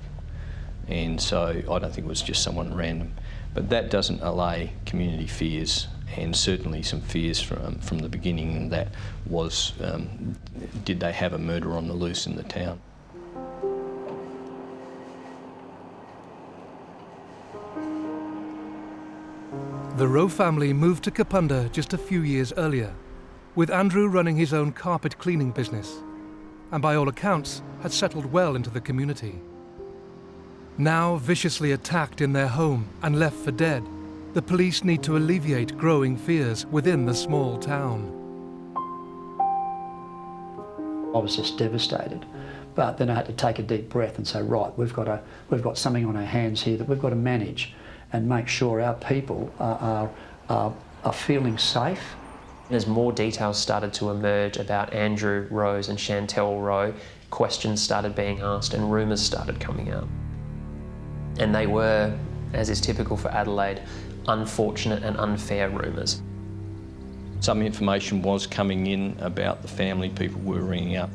and so I don't think it was just someone random. But that doesn't allay community fears, and certainly some fears from the beginning, and that was, did they have a murder on the loose in the town? The Rowe family moved to Kapunda just a few years earlier, with Andrew running his own carpet cleaning business, and by all accounts had settled well into the community. Now viciously attacked in their home and left for dead, the police need to alleviate growing fears within the small town. I was just devastated, but then I had to take a deep breath and say, right, we've got something on our hands here that we've got to manage and make sure our people are feeling safe. As more details started to emerge about Andrew Rowe's and Chantel Rowe, questions started being asked and rumours started coming out. And they were, as is typical for Adelaide, unfortunate and unfair rumours. Some information was coming in about the family, people were ringing up,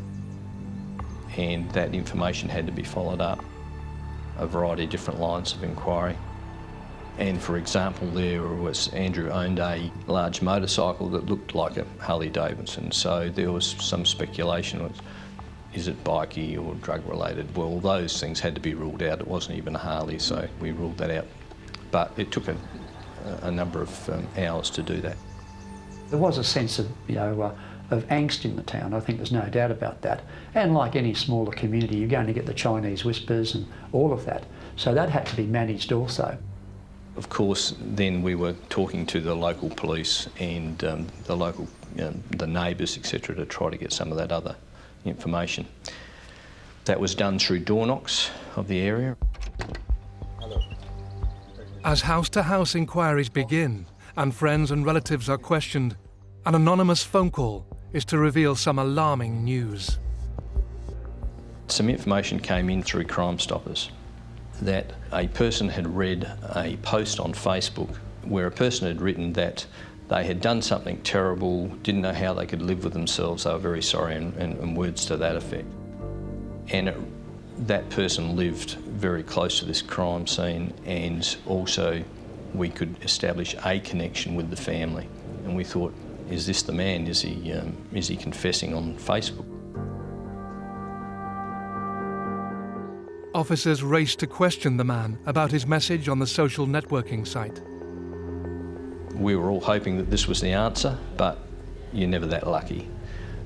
and that information had to be followed up. A variety of different lines of inquiry. And for example, there was Andrew owned a large motorcycle that looked like a Harley Davidson, so there was some speculation of, is it bikey or drug related? Well, those things had to be ruled out. It wasn't even a Harley, so we ruled that out. But it took a number of hours to do that. There was a sense of, of angst in the town. I think there's no doubt about that. And like any smaller community, you're going to get the Chinese whispers and all of that. So that had to be managed also. Of course, then we were talking to the local police and the local, the neighbours, etc., to try to get some of that other information. That was done through door knocks of the area. As house-to-house inquiries begin and friends and relatives are questioned, an anonymous phone call is to reveal some alarming news. Some information came in through Crime Stoppers that a person had read a post on Facebook where a person had written that they had done something terrible, didn't know how they could live with themselves, they were very sorry, and words to that effect. And that person lived very close to this crime scene, and also we could establish a connection with the family. And we thought, is this the man? Is he confessing on Facebook? Officers raced to question the man about his message on the social networking site. We were all hoping that this was the answer, but you're never that lucky.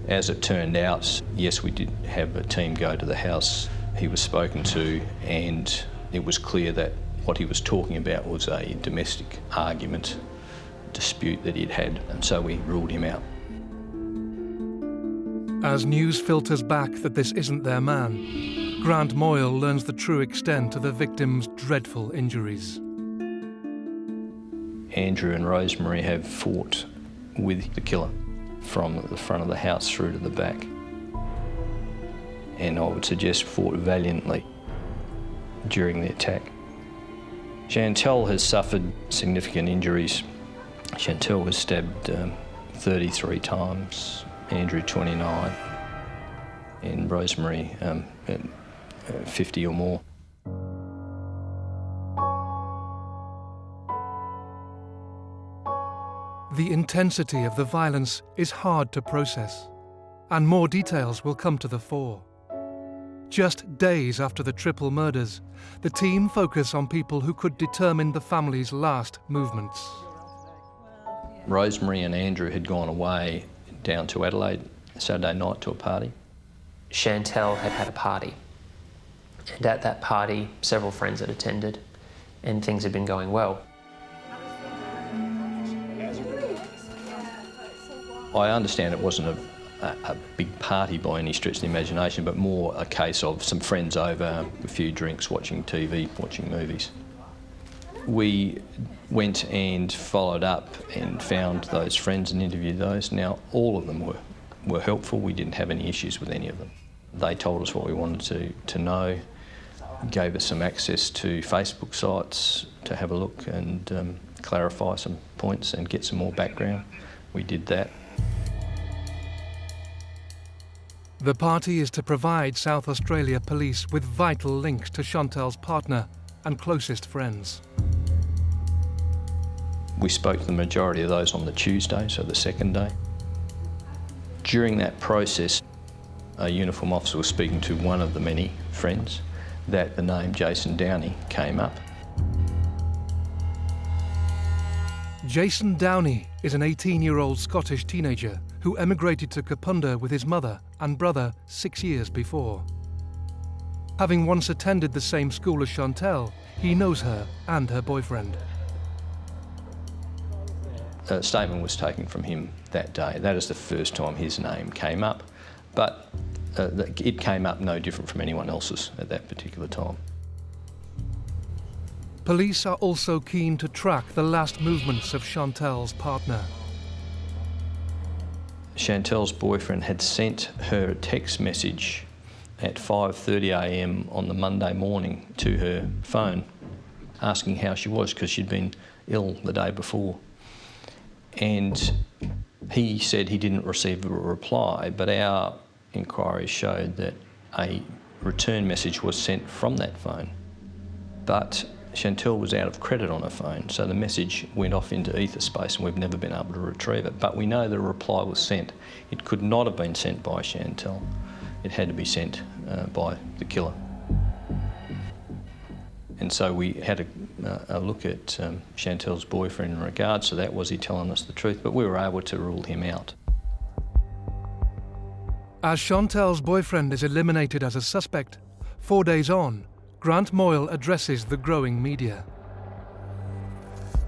As it turned out, yes, we did have a team go to the house he was spoken to, and it was clear that what he was talking about was a domestic argument, dispute that he'd had, and so we ruled him out. As news filters back that this isn't their man, Grant Moyle learns the true extent of the victim's dreadful injuries. Andrew and Rosemary have fought with the killer from the front of the house through to the back. And I would suggest fought valiantly during the attack. Chantel has suffered significant injuries. Chantel was stabbed 33 times, Andrew 29, and Rosemary 50 or more. The intensity of the violence is hard to process, and more details will come to the fore. Just days after the triple murders, the team focus on people who could determine the family's last movements. Rosemary and Andrew had gone away down to Adelaide Saturday night to a party. Chantel had had a party, and at that party several friends had attended and things had been going well. I understand it wasn't a big party by any stretch of the imagination, but more a case of some friends over, a few drinks, watching TV, watching movies. We went and followed up and found those friends and interviewed those. Now, all of them were helpful. We didn't have any issues with any of them. They told us what we wanted to know, gave us some access to Facebook sites to have a look and clarify some points and get some more background. We did that. The party is to provide South Australia Police with vital links to Chantal's partner and closest friends. We spoke to the majority of those on the Tuesday, so the second day. During that process, a uniform officer was speaking to one of the many friends that the name Jason Downey came up. Jason Downey is an 18-year-old Scottish teenager who emigrated to Kapunda with his mother and brother 6 years before. Having once attended the same school as Chantal, he knows her and her boyfriend. A statement was taken from him that day. That is the first time his name came up, but it came up no different from anyone else's at that particular time. Police are also keen to track the last movements of Chantal's partner. Chantal's boyfriend had sent her a text message at 5:30 a.m. on the Monday morning to her phone, asking how she was because she'd been ill the day before. And he said he didn't receive a reply, but our inquiry showed that a return message was sent from that phone. But Chantal was out of credit on her phone, so the message went off into ether space and we've never been able to retrieve it. But we know the reply was sent. It could not have been sent by Chantal. It had to be sent by the killer. And so we had a look at Chantal's boyfriend in regards to that. Was he telling us the truth? But we were able to rule him out. As Chantal's boyfriend is eliminated as a suspect, 4 days on, Grant Moyle addresses the growing media.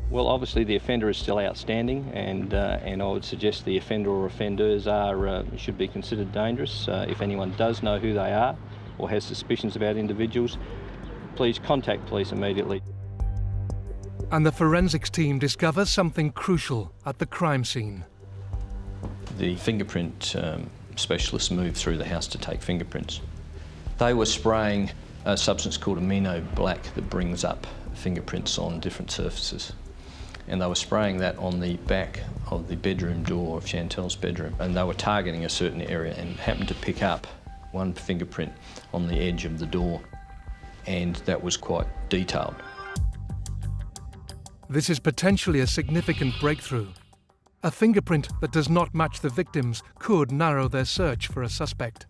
Well, obviously the offender is still outstanding, and I would suggest the offender or offenders should be considered dangerous. If anyone does know who they are or has suspicions about individuals, please contact police immediately. And the forensics team discovers something crucial at the crime scene. The fingerprint specialists moved through the house to take fingerprints. They were spraying a substance called amino black that brings up fingerprints on different surfaces. And they were spraying that on the back of the bedroom door of Chantal's bedroom. And they were targeting a certain area and happened to pick up one fingerprint on the edge of the door. And that was quite detailed. This is potentially a significant breakthrough. A fingerprint that does not match the victim's could narrow their search for a suspect.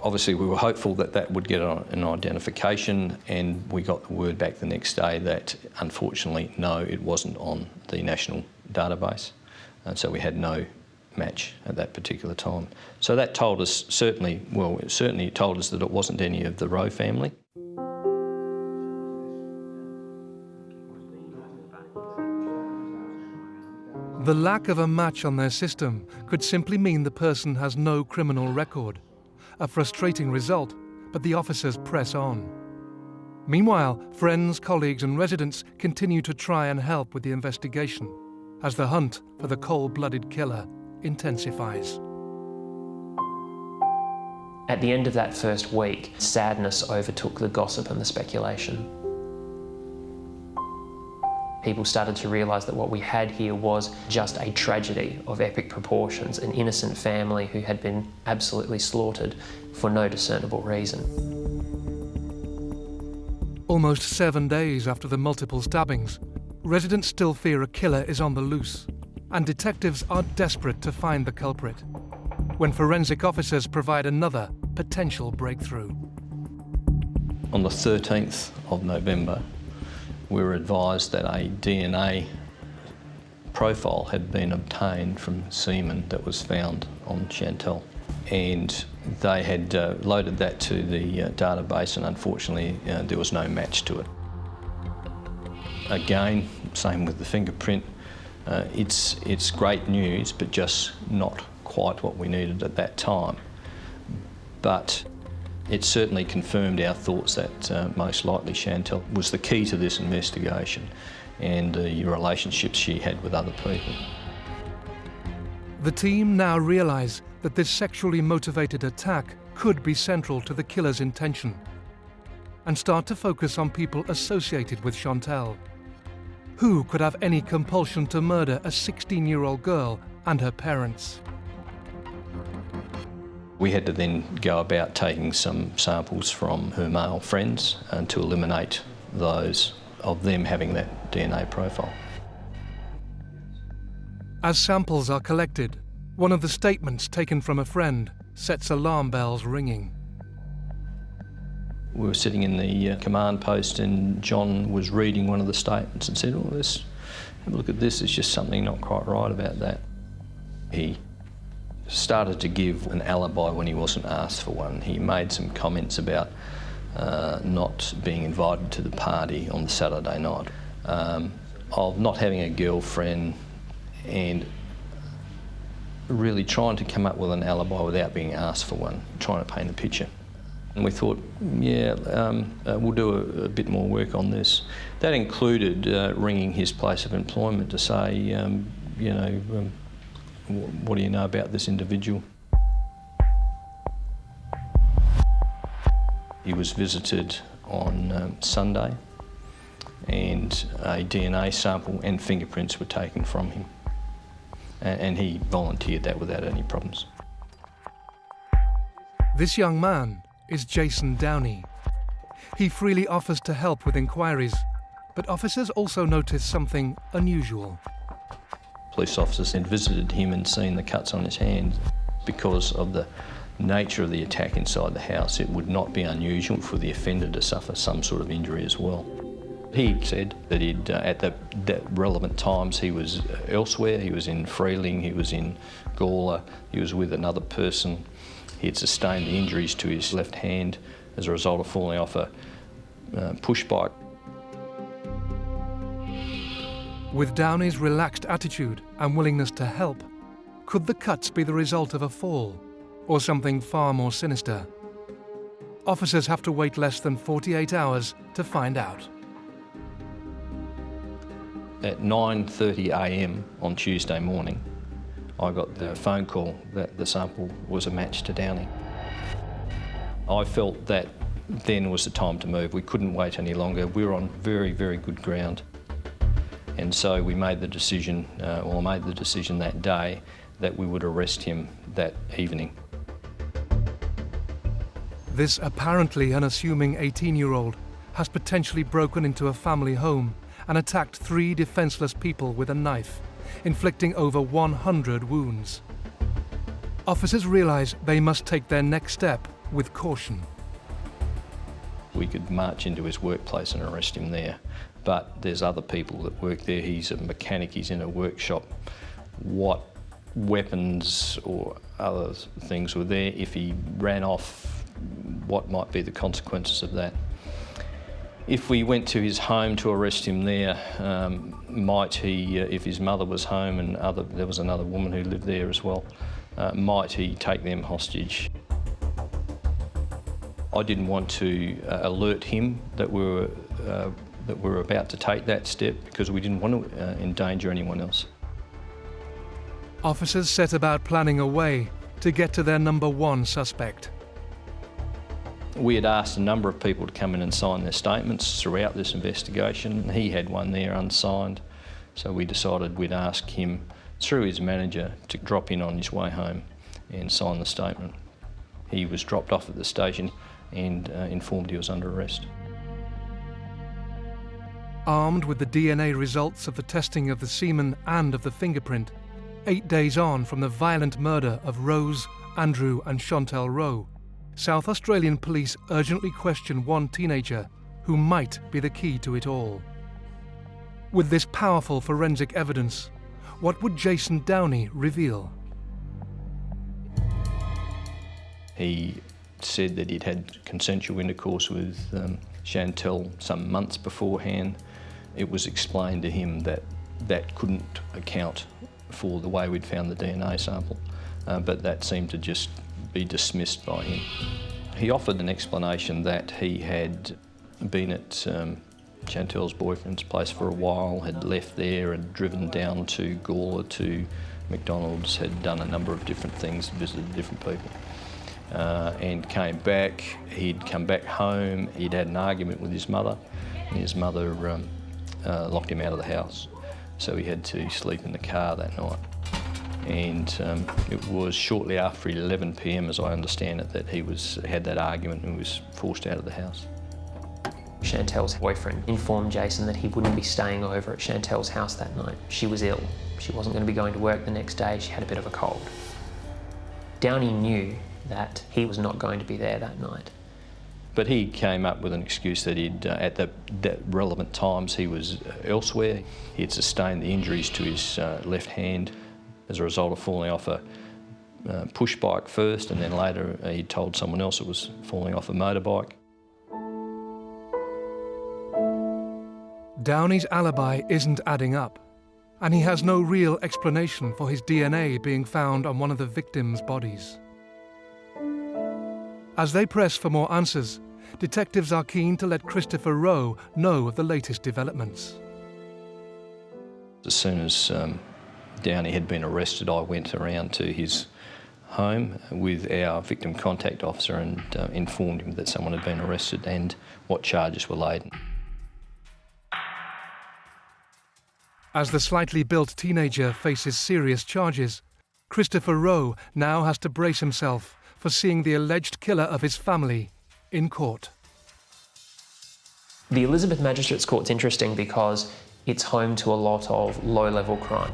Obviously, we were hopeful that that would get an identification, and we got the word back the next day that, unfortunately, no, it wasn't on the national database. And so we had no match at that particular time. So that told us it certainly told us that it wasn't any of the Rowe family. The lack of a match on their system could simply mean the person has no criminal record. A frustrating result, but the officers press on. Meanwhile, friends, colleagues and residents continue to try and help with the investigation as the hunt for the cold-blooded killer intensifies. At the end of that first week, sadness overtook the gossip and the speculation. People started to realise that what we had here was just a tragedy of epic proportions, an innocent family who had been absolutely slaughtered for no discernible reason. Almost 7 days after the multiple stabbings, residents still fear a killer is on the loose, and detectives are desperate to find the culprit, when forensic officers provide another potential breakthrough. On the 13th of November, we were advised that a DNA profile had been obtained from semen that was found on Chantal. And they had loaded that to the database, and unfortunately there was no match to it. Again, same with the fingerprint. It's great news, but just not quite what we needed at that time. But it certainly confirmed our thoughts that most likely Chantal was the key to this investigation and the relationships she had with other people. The team now realise that this sexually motivated attack could be central to the killer's intention and start to focus on people associated with Chantal. Who could have any compulsion to murder a 16-year-old girl and her parents? We had to then go about taking some samples from her male friends to eliminate those of them having that DNA profile. As samples are collected, one of the statements taken from a friend sets alarm bells ringing. We were sitting in the command post and John was reading one of the statements and said, "Oh, let's have a look at this, there's just something not quite right about that." He started to give an alibi when he wasn't asked for one. He made some comments about not being invited to the party on the Saturday night, of not having a girlfriend, and really trying to come up with an alibi without being asked for one, trying to paint a picture. And we thought, we'll do a bit more work on this. That included ringing his place of employment to say, what do you know about this individual? He was visited on Sunday, and a DNA sample and fingerprints were taken from him. And he volunteered that without any problems. This young man is Jason Downey. He freely offers to help with inquiries, but officers also notice something unusual. Police officers had visited him and seen the cuts on his hand. Because of the nature of the attack inside the house, it would not be unusual for the offender to suffer some sort of injury as well. He said that he'd, at the relevant times, he was elsewhere. He was in Freeling, he was in Gawler, he was with another person. He had sustained the injuries to his left hand as a result of falling off a push bike. With Downey's relaxed attitude and willingness to help, could the cuts be the result of a fall or something far more sinister? Officers have to wait less than 48 hours to find out. At 9:30 a.m. on Tuesday morning, I got the phone call that the sample was a match to Downey. I felt that then was the time to move. We couldn't wait any longer. We were on very, very good ground. And so we made the decision, or made the decision that day, that we would arrest him that evening. This apparently unassuming 18-year-old has potentially broken into a family home and attacked 3 defenseless people with a knife, inflicting over 100 wounds. Officers realize they must take their next step with caution. We could march into his workplace and arrest him there, but there's other people that work there. He's a mechanic, he's in a workshop. What weapons or other things were there? If he ran off, what might be the consequences of that? If we went to his home to arrest him there, might he, if his mother was home and there was another woman who lived there as well, might he take them hostage? I didn't want to alert him that we were about to take that step because we didn't want to endanger anyone else. Officers set about planning a way to get to their number 1 suspect. We had asked a number of people to come in and sign their statements throughout this investigation, and he had one there unsigned. So we decided we'd ask him, through his manager, to drop in on his way home and sign the statement. He was dropped off at the station and informed he was under arrest. Armed with the DNA results of the testing of the semen and of the fingerprint, 8 days on from the violent murder of Rose, Andrew and Chantel Rowe, South Australian police urgently question one teenager who might be the key to it all. With this powerful forensic evidence, what would Jason Downey reveal? He said that he'd had consensual intercourse with Chantel some months beforehand. It was explained to him that that couldn't account for the way we'd found the DNA sample, but that seemed to just be dismissed by him. He offered an explanation that he had been at Chantel's boyfriend's place for a while, had left there and driven down to Gawler to McDonald's, had done a number of different things, visited different people, and came back. He'd come back home, he'd had an argument with his mother, and his mother locked him out of the house. So he had to sleep in the car that night. And it was shortly after 11 p.m, as I understand it, that he had that argument and was forced out of the house. Chantel's boyfriend informed Jason that he wouldn't be staying over at Chantel's house that night. She was ill. She wasn't going to be going to work the next day. She had a bit of a cold. Downey knew that he was not going to be there that night. But he came up with an excuse that at the relevant times, he was elsewhere. He had sustained the injuries to his left hand as a result of falling off a push bike first, and then later he told someone else it was falling off a motorbike. Downey's alibi isn't adding up, and he has no real explanation for his DNA being found on one of the victims' bodies. As they press for more answers, detectives are keen to let Christopher Rowe know of the latest developments. As soon as Downey had been arrested, I went around to his home with our victim contact officer and informed him that someone had been arrested and what charges were laid. As the slightly built teenager faces serious charges, Christopher Rowe now has to brace himself for seeing the alleged killer of his family in court. The Elizabeth Magistrates Court's interesting because it's home to a lot of low-level crime.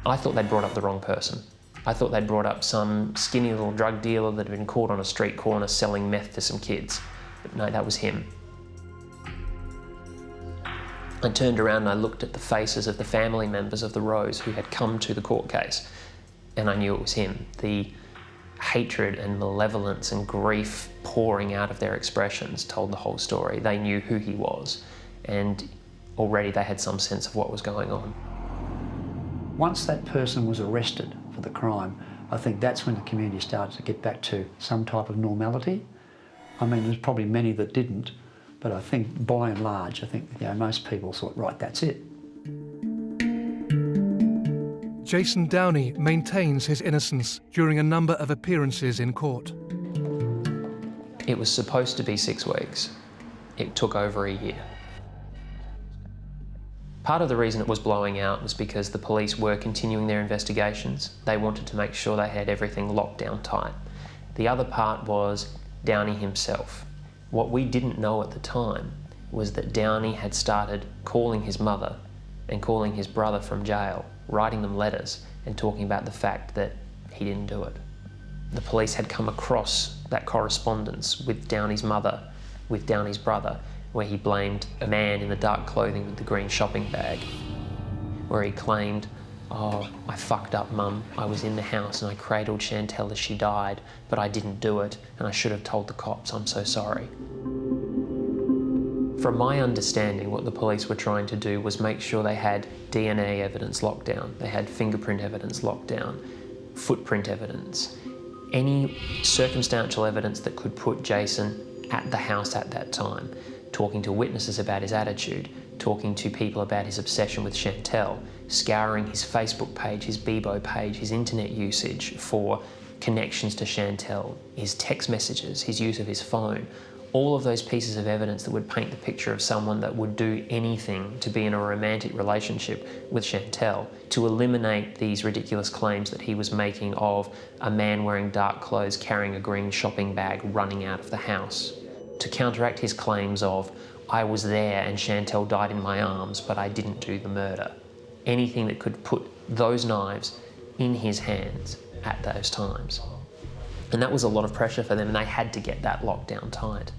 I thought they'd brought up the wrong person. I thought they'd brought up some skinny little drug dealer that had been caught on a street corner selling meth to some kids. But no, that was him. I turned around and I looked at the faces of the family members of the Rowes who had come to the court case, and I knew it was him. The hatred and malevolence and grief pouring out of their expressions told the whole story. They knew who he was, and already they had some sense of what was going on. Once that person was arrested for the crime, I think that's when the community started to get back to some type of normality. I mean, there's probably many that didn't, but I think by and large, I think most people thought, right, that's it. Jason Downey maintains his innocence during a number of appearances in court. It was supposed to be 6 weeks. It took over a year. Part of the reason it was blowing out was because the police were continuing their investigations. They wanted to make sure they had everything locked down tight. The other part was Downey himself. What we didn't know at the time was that Downey had started calling his mother and calling his brother from jail, writing them letters and talking about the fact that he didn't do it. The police had come across that correspondence with Downey's mother, with Downey's brother, where he blamed a man in the dark clothing with the green shopping bag, where he claimed, "Oh, I fucked up, Mum. I was in the house and I cradled Chantel as she died, but I didn't do it, and I should have told the cops. I'm so sorry." From my understanding, what the police were trying to do was make sure they had DNA evidence locked down, they had fingerprint evidence locked down, footprint evidence, any circumstantial evidence that could put Jason at the house at that time, talking to witnesses about his attitude, talking to people about his obsession with Chantel, scouring his Facebook page, his Bebo page, his internet usage for connections to Chantel, his text messages, his use of his phone, all of those pieces of evidence that would paint the picture of someone that would do anything to be in a romantic relationship with Chantel, to eliminate these ridiculous claims that he was making of a man wearing dark clothes, carrying a green shopping bag, running out of the house, to counteract his claims of, "I was there and Chantel died in my arms, but I didn't do the murder." Anything that could put those knives in his hands at those times. And that was a lot of pressure for them, and they had to get that locked down tight.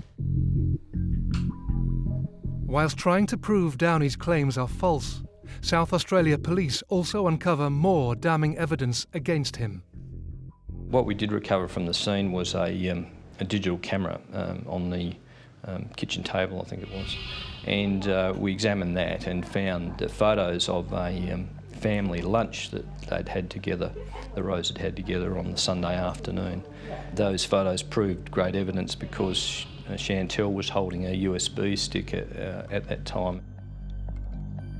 Whilst trying to prove Downey's claims are false, South Australia police also uncover more damning evidence against him. What we did recover from the scene was a digital camera on the kitchen table, I think it was. And we examined that and found photos of a family lunch that they'd had together, the Rowes had had together on the Sunday afternoon. Those photos proved great evidence because Chantel was holding a USB stick at that time.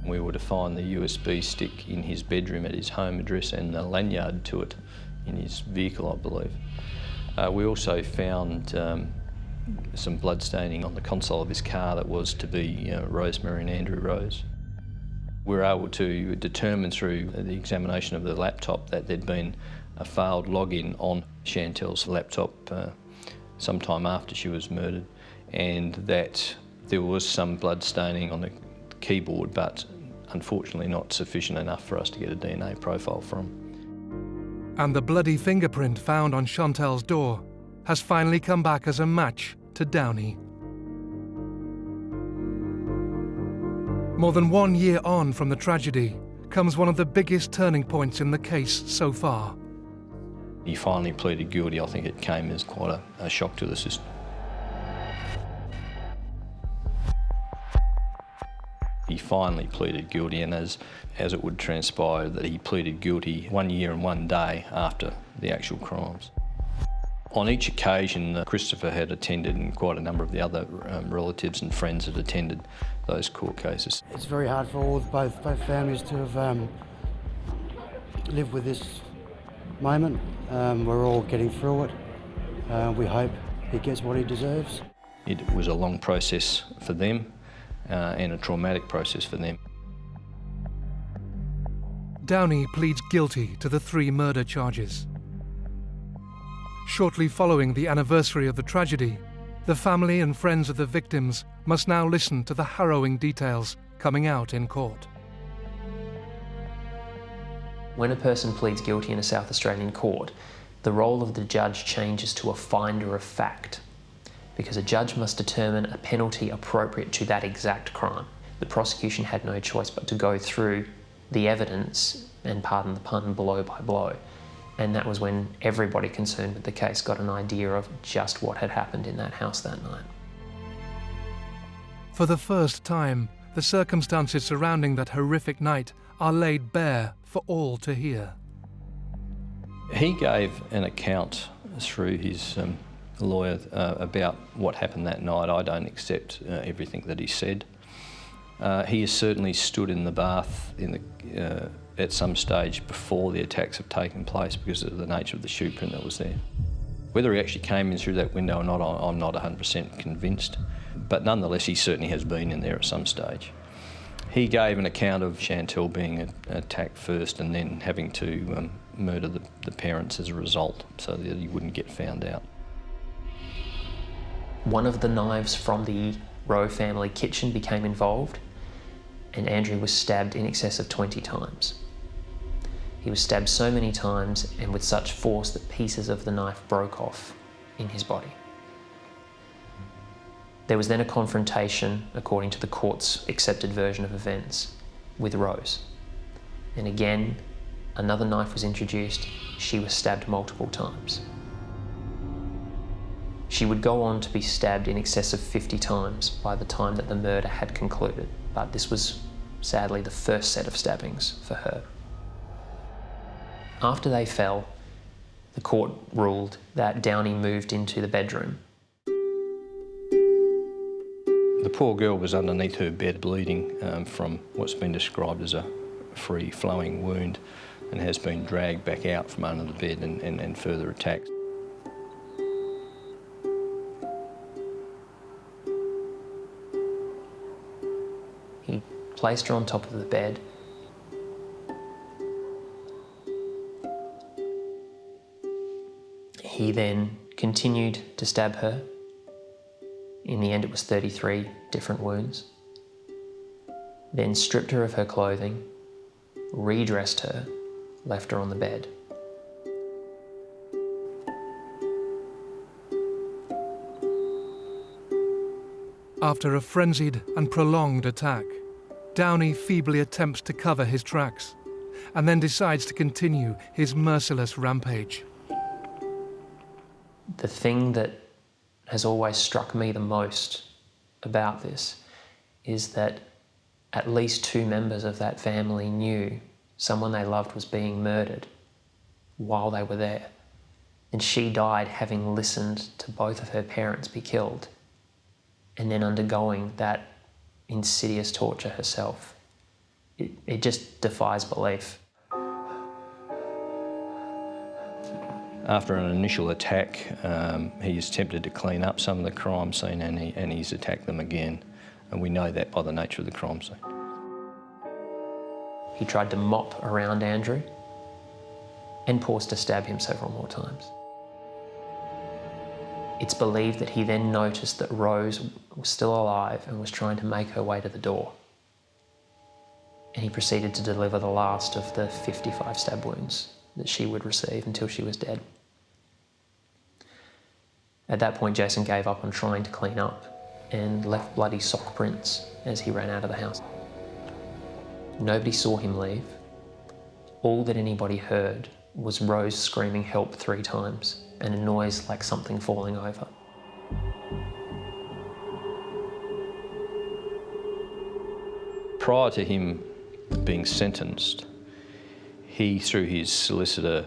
We were to find the USB stick in his bedroom at his home address and a lanyard to it in his vehicle, I believe. We also found some blood staining on the console of his car that was to be Rosemary and Andrew Rowes. We were able to determine through the examination of the laptop that there'd been a failed login on Chantel's laptop sometime after she was murdered, and that there was some blood staining on the keyboard, but unfortunately not sufficient enough for us to get a DNA profile from. And the bloody fingerprint found on Chantel's door has finally come back as a match to Downey. More than 1 year on from the tragedy comes one of the biggest turning points in the case so far. He finally pleaded guilty. I think it came as quite a shock to the system. He finally pleaded guilty, and as it would transpire, that he pleaded guilty 1 year and 1 day after the actual crimes. On each occasion, Christopher had attended, and quite a number of the other relatives and friends had attended those court cases. It's very hard for both families to have lived with this moment. We're all getting through it. We hope he gets what he deserves. It was a long process for them and a traumatic process for them. Downey pleads guilty to the 3 murder charges. Shortly following the anniversary of the tragedy, the family and friends of the victims must now listen to the harrowing details coming out in court. When a person pleads guilty in a South Australian court, the role of the judge changes to a finder of fact, because a judge must determine a penalty appropriate to that exact crime. The prosecution had no choice but to go through the evidence and, pardon the pun, blow by blow. And that was when everybody concerned with the case got an idea of just what had happened in that house that night. For the first time, the circumstances surrounding that horrific night are laid bare for all to hear. He gave an account through his lawyer about what happened that night. I don't accept everything that he said. He has certainly stood in the bath at some stage before the attacks have taken place because of the nature of the shoe print that was there. Whether he actually came in through that window or not, I'm not 100% convinced, but nonetheless he certainly has been in there at some stage. He gave an account of Chantel being attacked first and then having to murder the parents as a result so that he wouldn't get found out. One of the knives from the Rowe family kitchen became involved, and Andrew was stabbed in excess of 20 times. He was stabbed so many times and with such force that pieces of the knife broke off in his body. There was then a confrontation, according to the court's accepted version of events, with Rose. And again, another knife was introduced. She was stabbed multiple times. She would go on to be stabbed in excess of 50 times by the time that the murder had concluded, but this was sadly the first set of stabbings for her. After they fell, the court ruled that Downey moved into the bedroom. The poor girl was underneath her bed bleeding from what's been described as a free-flowing wound and has been dragged back out from under the bed and further attacked. He placed her on top of the bed. He then continued to stab her. In the end, it was 33 different wounds. Then stripped her of her clothing, redressed her, left her on the bed. After a frenzied and prolonged attack, Downey feebly attempts to cover his tracks and then decides to continue his merciless rampage. The thing that has always struck me the most about this is that at least 2 members of that family knew someone they loved was being murdered while they were there. And she died having listened to both of her parents be killed and then undergoing that insidious torture herself. It just defies belief. After an initial attack, he's attempted to clean up some of the crime scene and he's attacked them again. And we know that by the nature of the crime scene. He tried to mop around Andrew and paused to stab him several more times. It's believed that he then noticed that Rose was still alive and was trying to make her way to the door. And he proceeded to deliver the last of the 55 stab wounds that she would receive until she was dead. At that point, Jason gave up on trying to clean up and left bloody sock prints as he ran out of the house. Nobody saw him leave. All that anybody heard was Rose screaming help 3 times and a noise like something falling over. Prior to him being sentenced, he, through his solicitor,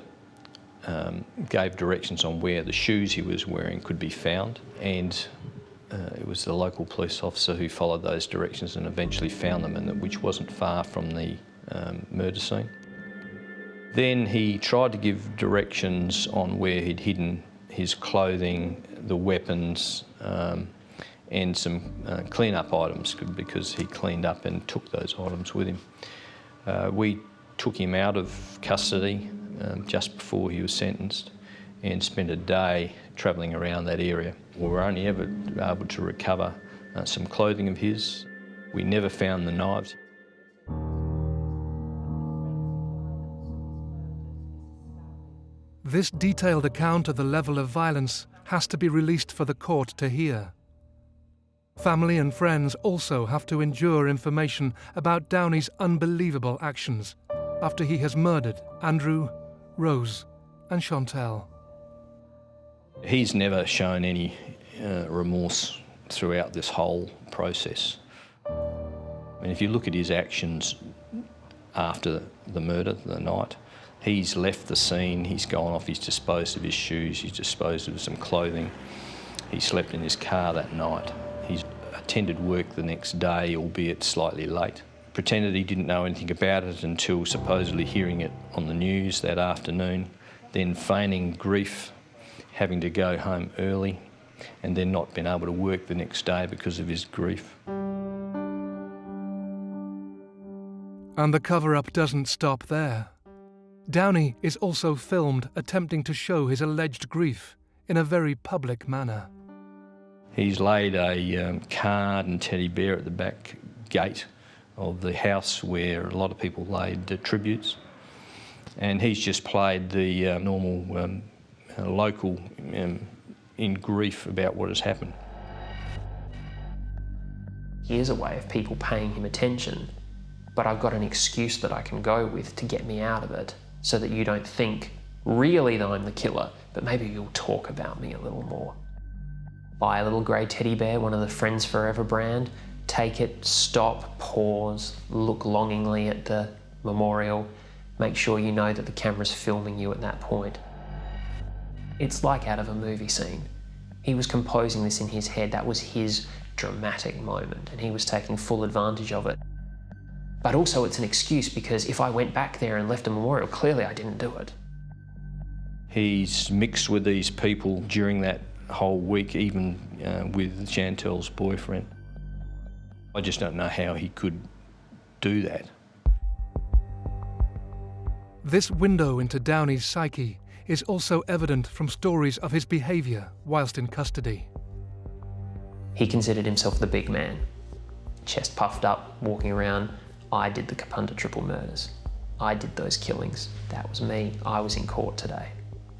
gave directions on where the shoes he was wearing could be found, and it was the local police officer who followed those directions and eventually found them, and which wasn't far from the murder scene. Then he tried to give directions on where he'd hidden his clothing, the weapons, and some clean-up items, because he cleaned up and took those items with him. We took him out of custody just before he was sentenced and spent a day travelling around that area. We were only ever able to recover some clothing of his. We never found the knives. This detailed account of the level of violence has to be released for the court to hear. Family and friends also have to endure information about Downey's unbelievable actions after he has murdered Andrew, Rose and Chantal. He's never shown any remorse throughout this whole process. I mean, if you look at his actions after the murder, the night, he's left the scene, he's gone off, he's disposed of his shoes, he's disposed of some clothing, he slept in his car that night. He's attended work the next day, albeit slightly late. Pretended he didn't know anything about it until supposedly hearing it on the news that afternoon, then feigning grief, having to go home early, and then not being able to work the next day because of his grief. And the cover-up doesn't stop there. Downey is also filmed attempting to show his alleged grief in a very public manner. He's laid a card and teddy bear at the back gate of the house where a lot of people laid tributes, and he's just played the normal local in grief about what has happened. Here's a way of people paying him attention, but I've got an excuse that I can go with to get me out of it, so that you don't think really that I'm the killer, but maybe you'll talk about me a little more. Buy a little grey teddy bear, one of the Friends Forever brand, take it, stop, pause, look longingly at the memorial, make sure you know that the camera's filming you at that point. It's like out of a movie scene. He was composing this in his head. That was his dramatic moment, and he was taking full advantage of it. But also it's an excuse, because if I went back there and left a memorial, clearly I didn't do it. He's mixed with these people during that whole week, even with Chantal's boyfriend. I just don't know how he could do that. This window into Downey's psyche is also evident from stories of his behaviour whilst in custody. He considered himself the big man, chest puffed up, walking around. I did the Kapunda triple murders. I did those killings. That was me. I was in court today.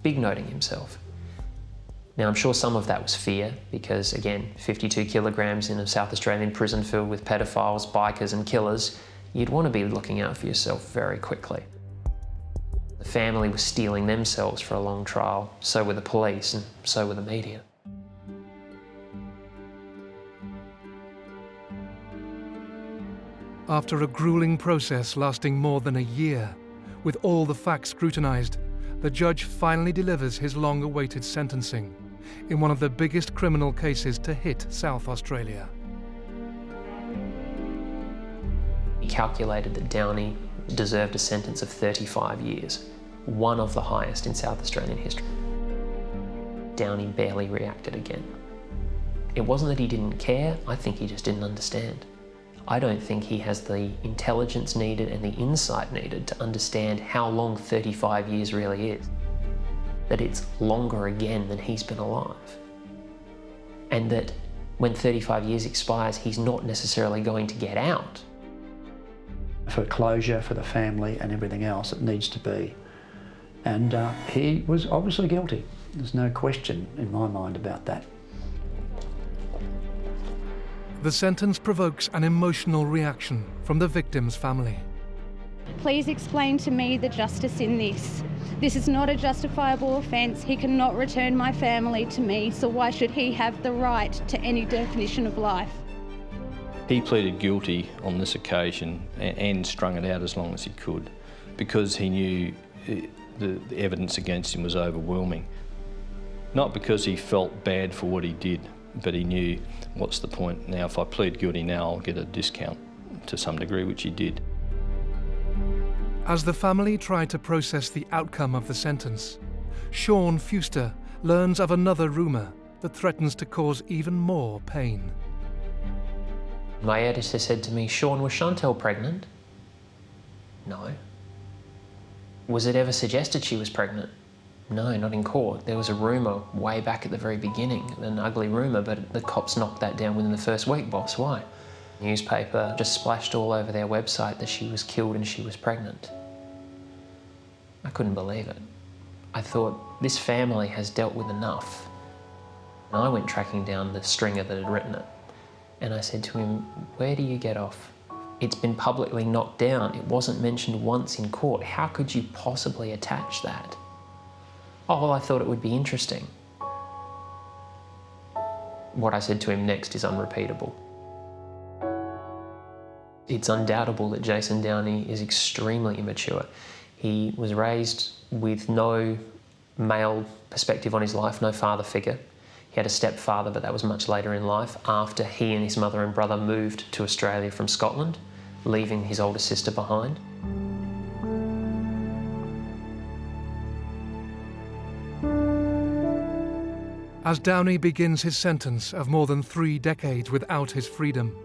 Big noting himself. Now, I'm sure some of that was fear, because again, 52 kilograms in a South Australian prison filled with pedophiles, bikers and killers, you'd want to be looking out for yourself very quickly. The family was steeling themselves for a long trial, so were the police and so were the media. After a gruelling process lasting more than a year, with all the facts scrutinised, the judge finally delivers his long-awaited sentencing in one of the biggest criminal cases to hit South Australia. He calculated that Downey deserved a sentence of 35 years, one of the highest in South Australian history. Downey barely reacted again. It wasn't that he didn't care, I think he just didn't understand. I don't think he has the intelligence needed and the insight needed to understand how long 35 years really is. That it's longer again than he's been alive. And that when 35 years expires, he's not necessarily going to get out. For closure for the family and everything else, it needs to be. And he was obviously guilty. There's no question in my mind about that. The sentence provokes an emotional reaction from the victim's family. Please explain to me the justice in this. This is not a justifiable offence. He cannot return my family to me, so why should he have the right to any definition of life? He pleaded guilty on this occasion and strung it out as long as he could because he knew the evidence against him was overwhelming. Not because he felt bad for what he did, but he knew, what's the point now? If I plead guilty now, I'll get a discount to some degree, which he did. As the family tried to process the outcome of the sentence, Sean Fuster learns of another rumour that threatens to cause even more pain. My editor said to me, "Sean, was Chantal pregnant?" No. Was it ever suggested she was pregnant? No, not in court. There was a rumour way back at the very beginning, an ugly rumour, but the cops knocked that down within the first week, boss. Why? Newspaper just splashed all over their website that she was killed and she was pregnant. I couldn't believe it. I thought, this family has dealt with enough. And I went tracking down the stringer that had written it. And I said to him, where do you get off? It's been publicly knocked down. It wasn't mentioned once in court. How could you possibly attach that? Oh, well, I thought it would be interesting. What I said to him next is unrepeatable. It's undoubtable that Jason Downey is extremely immature. He was raised with no male perspective on his life, no father figure. He had a stepfather, but that was much later in life, after he and his mother and brother moved to Australia from Scotland, leaving his older sister behind. As Downey begins his sentence of more than 3 decades without his freedom,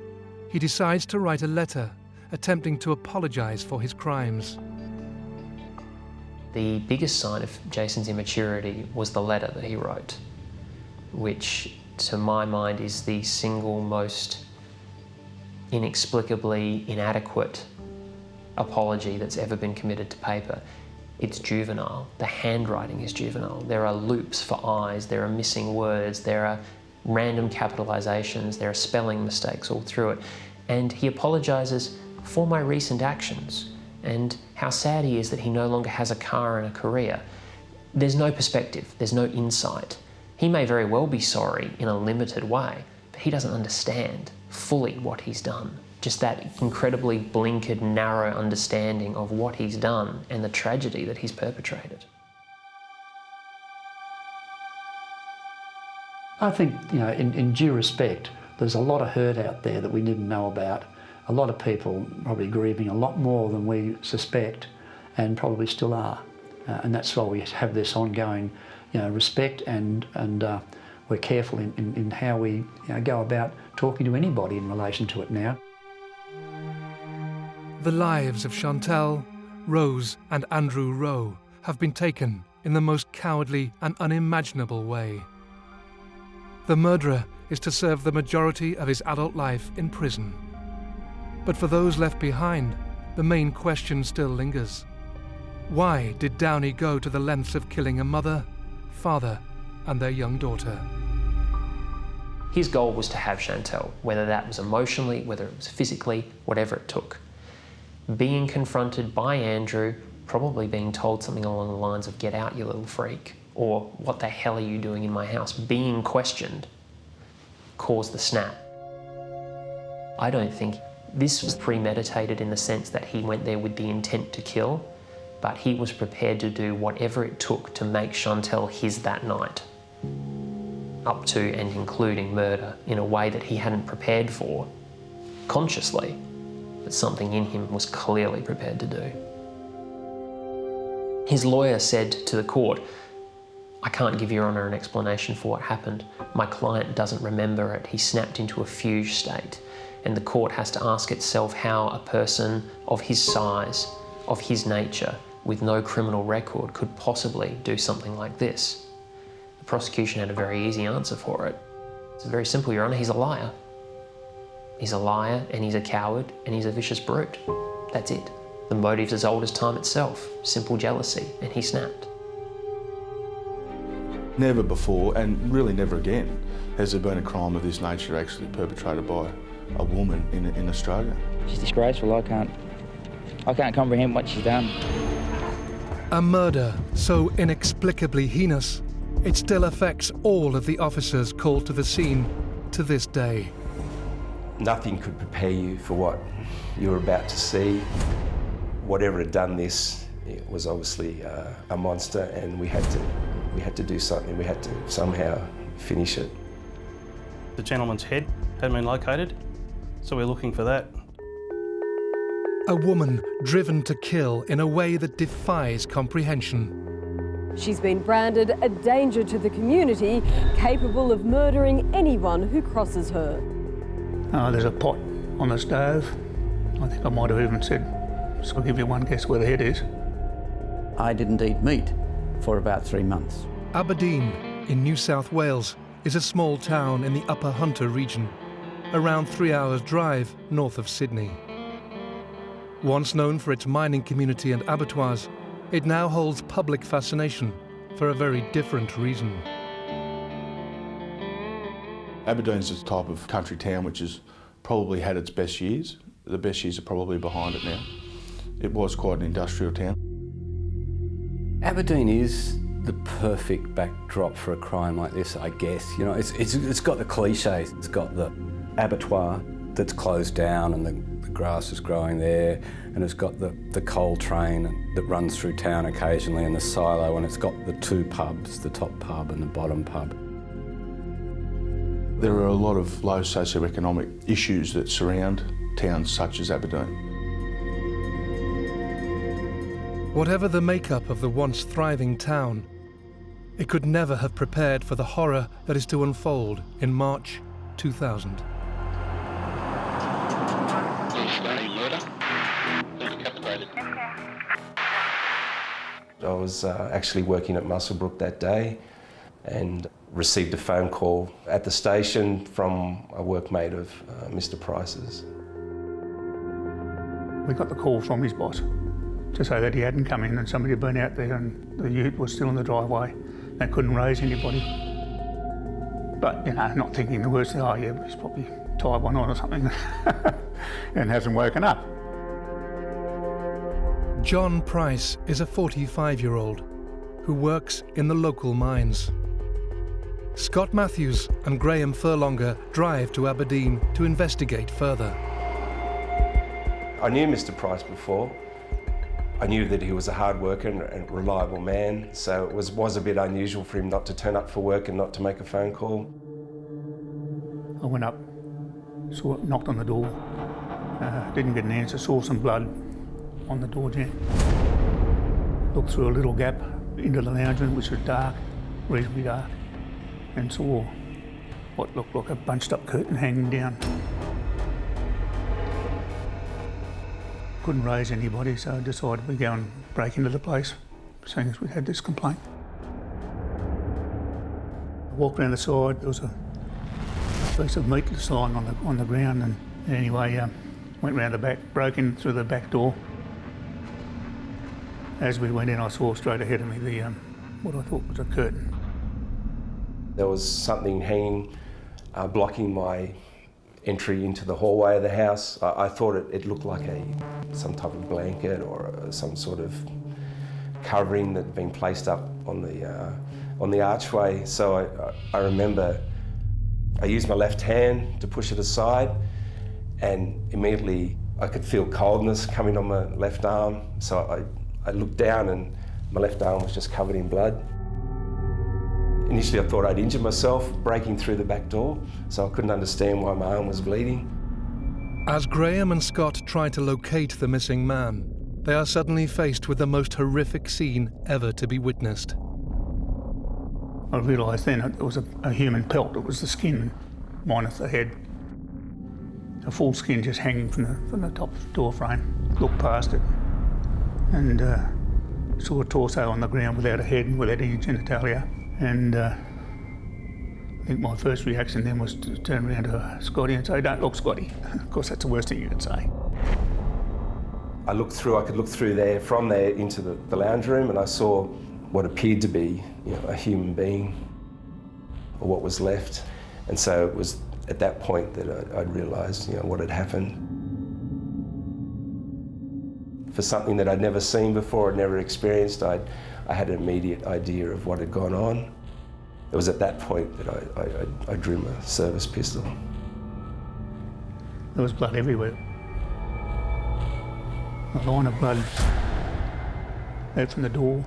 he decides to write a letter attempting to apologise for his crimes. The biggest sign of Jason's immaturity was the letter that he wrote, which to my mind is the single most inexplicably inadequate apology that's ever been committed to paper. It's juvenile. The handwriting is juvenile. There are loops for I's, there are missing words, there are random capitalisations, there are spelling mistakes all through it. And he apologises for my recent actions and how sad he is that he no longer has a car and a career. There's no perspective, there's no insight. He may very well be sorry in a limited way, but he doesn't understand fully what he's done. Just that incredibly blinkered, narrow understanding of what he's done and the tragedy that he's perpetrated. I think, you know, in due respect, there's a lot of hurt out there that we didn't know about. A lot of people probably grieving a lot more than we suspect, and probably still are. And that's why we have this ongoing, you know, respect, and we're careful in how we, you know, go about talking to anybody in relation to it now. The lives of Chantal, Rose and Andrew Rowe have been taken in the most cowardly and unimaginable way. The murderer is to serve the majority of his adult life in prison. But for those left behind, the main question still lingers. Why did Downey go to the lengths of killing a mother, father and their young daughter? His goal was to have Chantal, whether that was emotionally, whether it was physically, whatever it took. Being confronted by Andrew, probably being told something along the lines of, "Get out, you little freak," or "What the hell are you doing in my house?" being questioned, caused the snap. I don't think this was premeditated in the sense that he went there with the intent to kill, but he was prepared to do whatever it took to make Chantal his that night, up to and including murder in a way that he hadn't prepared for consciously, but something in him was clearly prepared to do. His lawyer said to the court, I can't give Your Honour an explanation for what happened. My client doesn't remember it. He snapped into a fugue state. And the court has to ask itself how a person of his size, of his nature, with no criminal record, could possibly do something like this. The prosecution had a very easy answer for it. It's very simple, Your Honour. He's a liar. He's a liar, and he's a coward, and he's a vicious brute. That's it. The motive's as old as time itself. Simple jealousy, and he snapped. Never before, and really never again, has there been a crime of this nature actually perpetrated by a woman in Australia. She's disgraceful. I can't comprehend what she's done. A murder so inexplicably heinous, it still affects all of the officers called to the scene to this day. Nothing could prepare you for what you were about to see. Whatever had done this, it was obviously a monster, and we had to do something. We had to somehow finish it. The gentleman's head had been located, so we're looking for that. A woman driven to kill in a way that defies comprehension. She's been branded a danger to the community, capable of murdering anyone who crosses her. There's a pot on the stove. I think I might have even said, so I'll give you one guess where the head is. I didn't eat meat for about 3 months. Aberdeen, in New South Wales, is a small town in the Upper Hunter region, around 3 hours' drive north of Sydney. Once known for its mining community and abattoirs, it now holds public fascination for a very different reason. Aberdeen's a type of country town which has probably had its best years. The best years are probably behind it now. It was quite an industrial town. Aberdeen is the perfect backdrop for a crime like this, I guess. You know, it's got the cliches. It's got the abattoir that's closed down and the grass is growing there, and it's got the coal train that runs through town occasionally, and the silo, and it's got the two pubs, the top pub and the bottom pub. There are a lot of low socioeconomic issues that surround towns such as Aberdeen. Whatever the makeup of the once thriving town, it could never have prepared for the horror that is to unfold in March 2000. I was actually working at Muswellbrook that day and received a phone call at the station from a workmate of Mr Price's. We got the call from his boss to say that he hadn't come in and somebody had been out there and the ute was still in the driveway. They couldn't raise anybody. But, you know, not thinking the worst, oh yeah, he's probably tied one on or something and hasn't woken up. John Price is a 45-year-old who works in the local mines. Scott Matthews and Graham Furlonger drive to Aberdeen to investigate further. I knew Mr Price before. I knew that he was a hard worker and reliable man, so it was a bit unusual for him not to turn up for work and not to make a phone call. I went up, knocked on the door, didn't get an answer, saw some blood on the door jamb. Looked through a little gap into the lounge room, which was dark, reasonably dark, and saw what looked like a bunched up curtain hanging down. Couldn't raise anybody, so I decided we'd go and break into the place, seeing as we had this complaint. I walked around the side, there was a piece of meat just lying on the ground, and anyway, went round the back, broke in through the back door. As we went in, I saw straight ahead of me what I thought was a curtain. There was something hanging, blocking my entry into the hallway of the house. I thought it looked like some type of blanket or some sort of covering that had been placed up on the archway. So I remember I used my left hand to push it aside, and immediately I could feel coldness coming on my left arm. So I looked down and my left arm was just covered in blood. Initially I thought I'd injured myself breaking through the back door, so I couldn't understand why my arm was bleeding. As Graham and Scott try to locate the missing man, they are suddenly faced with the most horrific scene ever to be witnessed. I realised then it was a human pelt. It was the skin minus the head. A full skin just hanging from the top door frame. Looked past it and saw a torso on the ground without a head and without any genitalia. And I think my first reaction then was to turn around to Scotty and say, "Don't look, Scotty." Of course, that's the worst thing you could say. I could look through there, from there into the lounge room, and I saw what appeared to be, a human being, or what was left. And so it was at that point that I'd realised, what had happened. For something that I'd never seen before, I'd never experienced, I had an immediate idea of what had gone on. It was at that point that I drew my service pistol. There was blood everywhere. A line of blood out from the door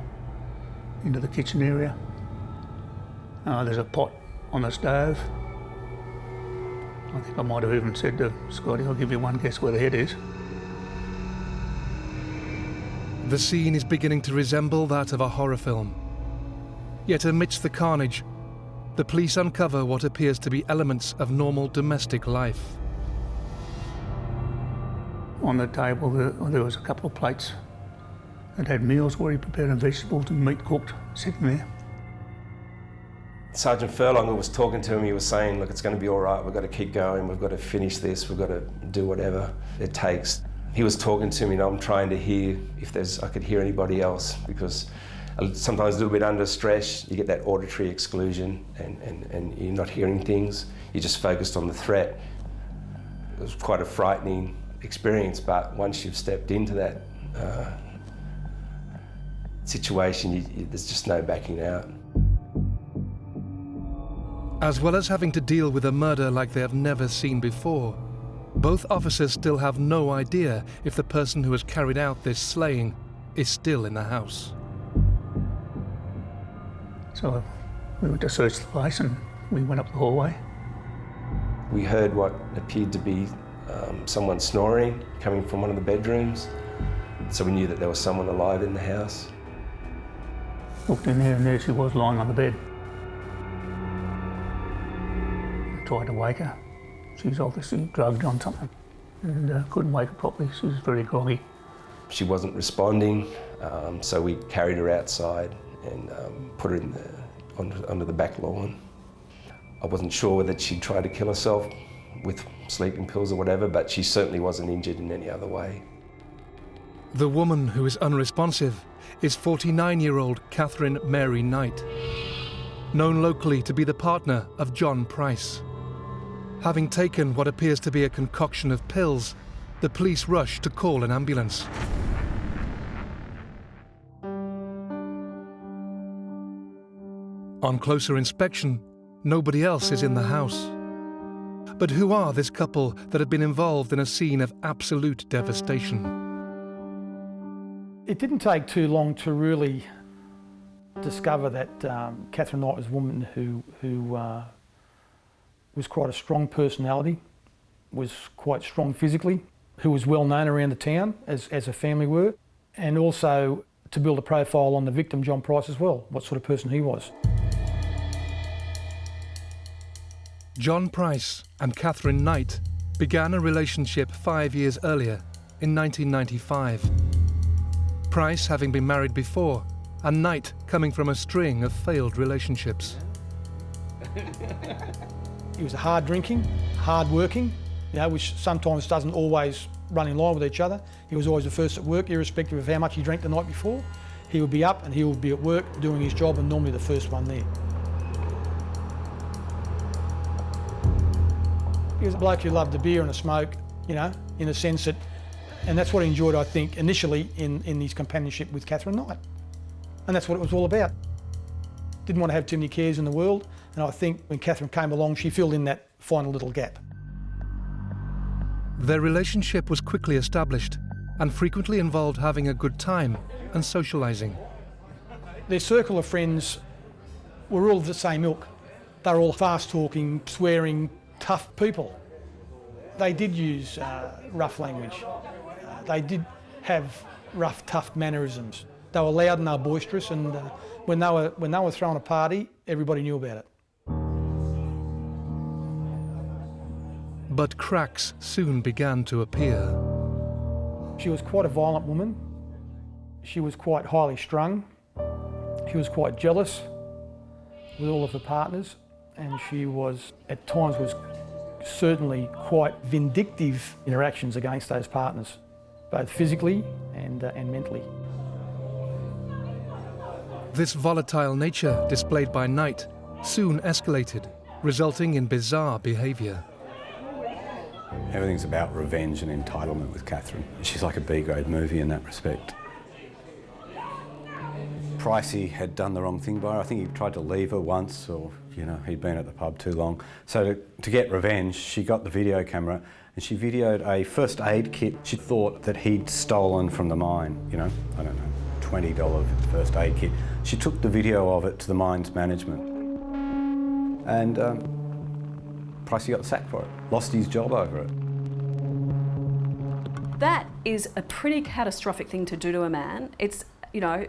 into the kitchen area. There's a pot on the stove. I think I might have even said to Scotty, "I'll give you one guess where the head is." The scene is beginning to resemble that of a horror film. Yet amidst the carnage, the police uncover what appears to be elements of normal domestic life. On the table there was a couple of plates that had meals where he prepared vegetables and meat cooked, sitting there. Sergeant Furlong, who was talking to him, he was saying, "Look, it's going to be all right, we've got to keep going, we've got to finish this, we've got to do whatever it takes." He was talking to me and I'm trying to hear if I could hear anybody else, because sometimes a little bit under stress, you get that auditory exclusion and you're not hearing things, you're just focused on the threat. It was quite a frightening experience, but once you've stepped into that situation, there's just no backing out. As well as having to deal with a murder like they have never seen before, both officers still have no idea if the person who has carried out this slaying is still in the house. So we went to search the place and we went up the hallway. We heard what appeared to be someone snoring coming from one of the bedrooms, so we knew that there was someone alive in the house. Looked in there and there she was lying on the bed. I tried to wake her. She was obviously drugged on something and couldn't wake her properly. She was very groggy. She wasn't responding, so we carried her outside and put her under the back lawn. I wasn't sure whether she'd tried to kill herself with sleeping pills or whatever, but she certainly wasn't injured in any other way. The woman who is unresponsive is 49-year-old Katherine Mary Knight, known locally to be the partner of John Price. Having taken what appears to be a concoction of pills, the police rush to call an ambulance. On closer inspection, nobody else is in the house. But who are this couple that have been involved in a scene of absolute devastation? It didn't take too long to really discover that Katherine Knight was a woman who was quite a strong personality, was quite strong physically, who was well known around the town, as a family were, and also to build a profile on the victim, John Price, as well, what sort of person he was. John Price and Katherine Knight began a relationship 5 years earlier, in 1995. Price having been married before, and Knight coming from a string of failed relationships. He was hard drinking, hard working, which sometimes doesn't always run in line with each other. He was always the first at work, irrespective of how much he drank the night before. He would be up and he would be at work doing his job, and normally the first one there. He was a bloke who loved a beer and a smoke, in the sense that, and that's what he enjoyed, I think, initially in his companionship with Katherine Knight. And that's what it was all about. Didn't want to have too many cares in the world, and I think when Katherine came along, she filled in that final little gap. Their relationship was quickly established and frequently involved having a good time and socialising. Their circle of friends were all of the same ilk. They were all fast-talking, swearing, tough people. They did use rough language. They did have rough, tough mannerisms. They were loud and they were boisterous, and when they were throwing a party, everybody knew about it. But cracks soon began to appear. She was quite a violent woman. She was quite highly strung. She was quite jealous with all of her partners, and she was, at times, was certainly quite vindictive in her actions against those partners, both physically and mentally. This volatile nature displayed by Knight soon escalated, resulting in bizarre behaviour. Everything's about revenge and entitlement with Katherine. She's like a B-grade movie in that respect. Pricey had done the wrong thing by her. I think he tried to leave her once, or, you know, he'd been at the pub too long. So to get revenge, she got the video camera and she videoed a first aid kit she thought that he'd stolen from the mine, you know, I don't know, $20 first aid kit. She took the video of it to the mine's management. And Pricey got sacked for it, lost his job over it. That is a pretty catastrophic thing to do to a man. It's, you know,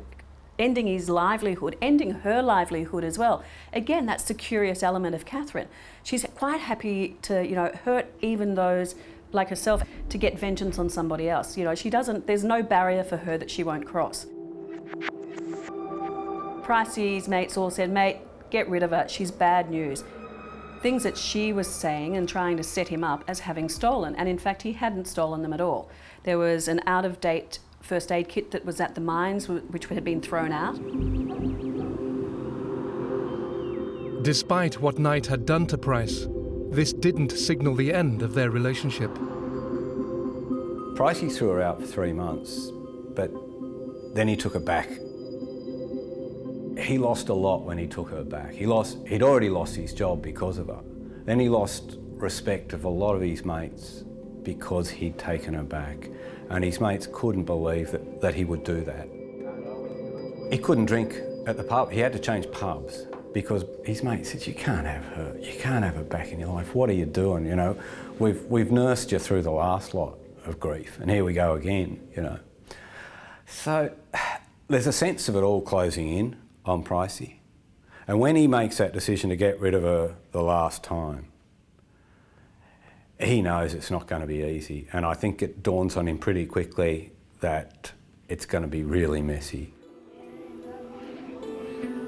ending his livelihood, ending her livelihood as well. Again, that's the curious element of Katherine. She's quite happy to, you know, hurt even those like herself to get vengeance on somebody else. You know, she doesn't, there's no barrier for her that she won't cross. Pricey's mates all said, mate, get rid of her, she's bad news. Things that she was saying and trying to set him up as having stolen, and in fact he hadn't stolen them at all. There was an out-of-date first aid kit that was at the mines which had been thrown out. Despite what Knight had done to Price, this didn't signal the end of their relationship. Pricey threw her out for 3 months, but then he took her back. He lost a lot when he took her back. He'd already lost his job because of her. Then he lost respect of a lot of his mates because he'd taken her back. And his mates couldn't believe that he would do that. He couldn't drink at the pub. He had to change pubs because his mate said, you can't have her back in your life. What are you doing, you know? We've nursed you through the last lot of grief and here we go again, you know. So there's a sense of it all closing in on Pricey. And when he makes that decision to get rid of her the last time, he knows it's not going to be easy. And I think it dawns on him pretty quickly that it's going to be really messy.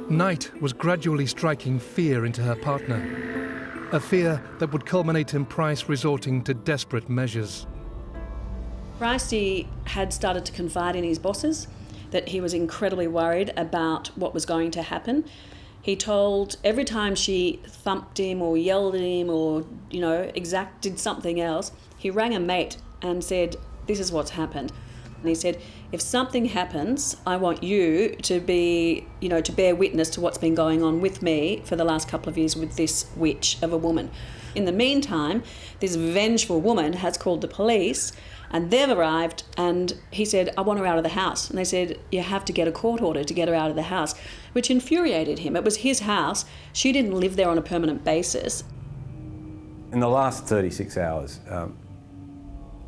Knight was gradually striking fear into her partner, a fear that would culminate in Price resorting to desperate measures. Pricey had started to confide in his bosses that he was incredibly worried about what was going to happen. He told every time she thumped him or yelled at him or, you know, did something else, he rang a mate and said, this is what's happened. And he said, if something happens, I want you to be, you know, to bear witness to what's been going on with me for the last couple of years with this witch of a woman. In the meantime, this vengeful woman has called the police and they've arrived and he said, I want her out of the house. And they said, you have to get a court order to get her out of the house, which infuriated him. It was his house. She didn't live there on a permanent basis. In the last 36 hours,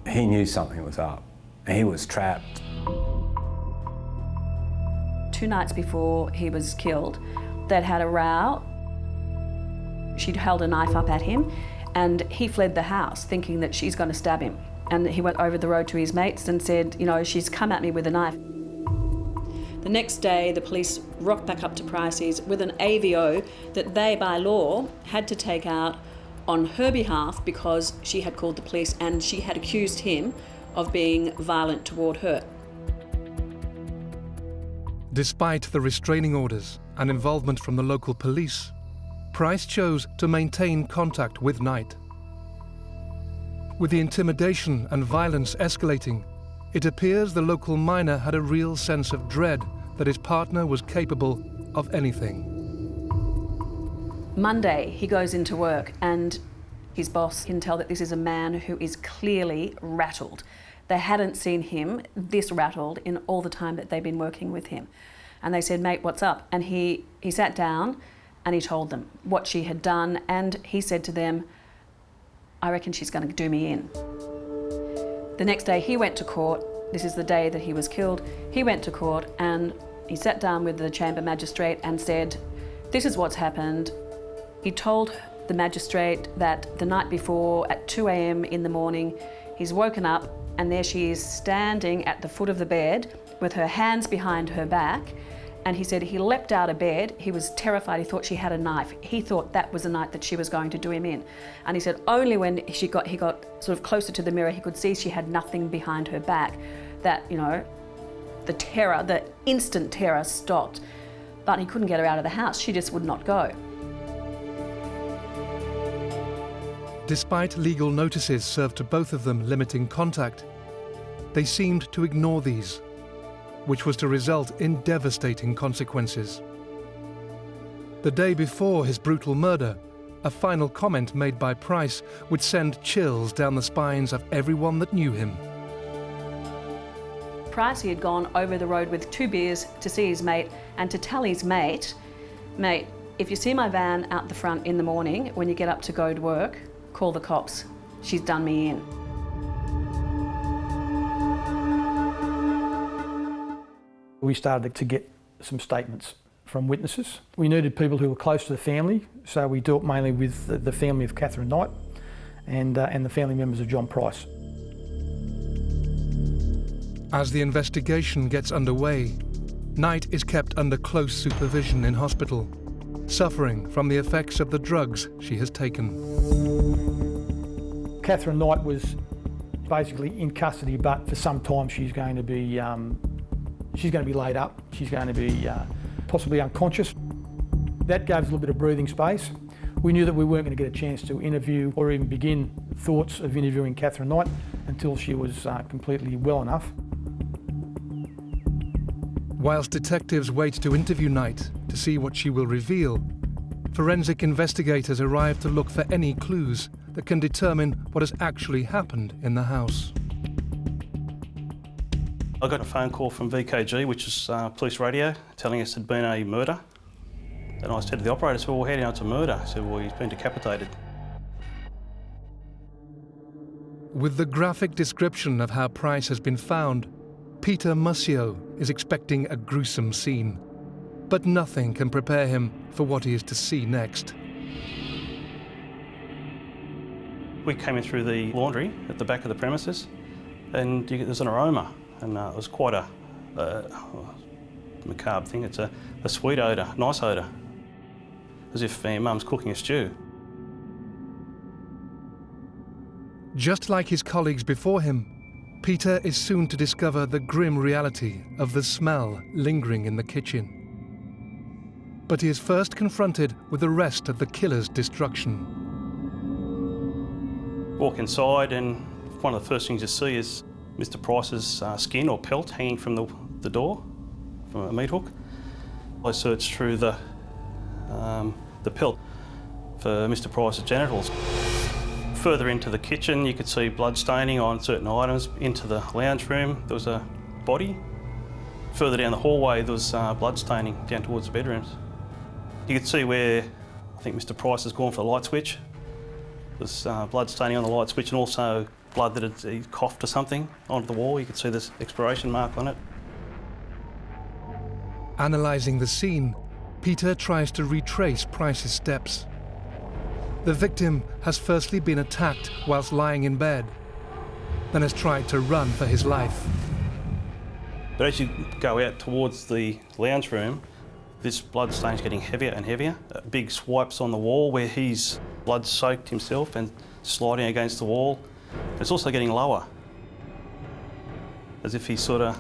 he knew something was up. He was trapped. 2 nights before he was killed, they'd had a row. She'd held a knife up at him and he fled the house thinking that she's going to stab him. And he went over the road to his mates and said, you know, she's come at me with a knife. The next day, the police rocked back up to Pricey's with an AVO that they, by law, had to take out on her behalf because she had called the police and she had accused him of being violent toward her. Despite the restraining orders and involvement from the local police, Price chose to maintain contact with Knight. With the intimidation and violence escalating, it appears the local miner had a real sense of dread that his partner was capable of anything. Monday, he goes into work and his boss can tell that this is a man who is clearly rattled. They hadn't seen him this rattled in all the time that they've been working with him. And they said, mate, what's up? And he sat down and he told them what she had done and he said to them, I reckon she's going to do me in. The next day he went to court. This is the day that he was killed. He went to court and he sat down with the chamber magistrate and said, This is what's happened. He told the magistrate that the night before at 2 a.m. in the morning, he's woken up and there she is standing at the foot of the bed with her hands behind her back. And he said he leapt out of bed. He was terrified. He thought she had a knife. He thought that was the night that she was going to do him in. And he said only when he got sort of closer to the mirror, he could see she had nothing behind her back, that, you know, the terror, the instant terror stopped. But he couldn't get her out of the house. She just would not go. Despite legal notices served to both of them limiting contact, they seemed to ignore these, which was to result in devastating consequences. The day before his brutal murder, a final comment made by Price would send chills down the spines of everyone that knew him. Price, he had gone over the road with 2 beers to see his mate and to tell his mate, "Mate, if you see my van out the front in the morning when you get up to go to work, call the cops. She's done me in." We started to get some statements from witnesses. We needed people who were close to the family, so we dealt mainly with the family of Katherine Knight and the family members of John Price. As the investigation gets underway, Knight is kept under close supervision in hospital, suffering from the effects of the drugs she has taken. Katherine Knight was basically in custody, but for some time she's going to be laid up. She's going to be possibly unconscious. That gave us a little bit of breathing space. We knew that we weren't going to get a chance to interview or even begin thoughts of interviewing Katherine Knight until she was completely well enough. Whilst detectives wait to interview Knight to see what she will reveal, forensic investigators arrive to look for any clues that can determine what has actually happened in the house. I got a phone call from VKG, which is police radio, telling us there'd been a murder. And I said to the operator, "Well, how do you know it's a murder?" He said, "Well, he's been decapitated." With the graphic description of how Price has been found, Peter Muscio is expecting a gruesome scene, but nothing can prepare him for what he is to see next. We came in through the laundry at the back of the premises, and there's an aroma, and it was quite a macabre thing. It's a sweet odour, nice odour, as if Mum's cooking a stew. Just like his colleagues before him, Peter is soon to discover the grim reality of the smell lingering in the kitchen. But he is first confronted with the rest of the killer's destruction. Walk inside, and one of the first things you see is Mr. Price's skin or pelt hanging from the door, from a meat hook. I searched through the pelt for Mr. Price's genitals. Further into the kitchen, you could see blood staining on certain items. Into the lounge room, there was a body. Further down the hallway, there was blood staining down towards the bedrooms. You could see where I think Mr. Price has gone for the light switch. There's blood staining on the light switch, and also blood that he coughed or something onto the wall. You could see this expiration mark on it. Analysing the scene, Peter tries to retrace Price's steps. The victim has firstly been attacked whilst lying in bed, then has tried to run for his life. But as you go out towards the lounge room, this blood stain's getting heavier and heavier. Big swipes on the wall where he's blood-soaked himself and sliding against the wall. It's also getting lower, as if he's and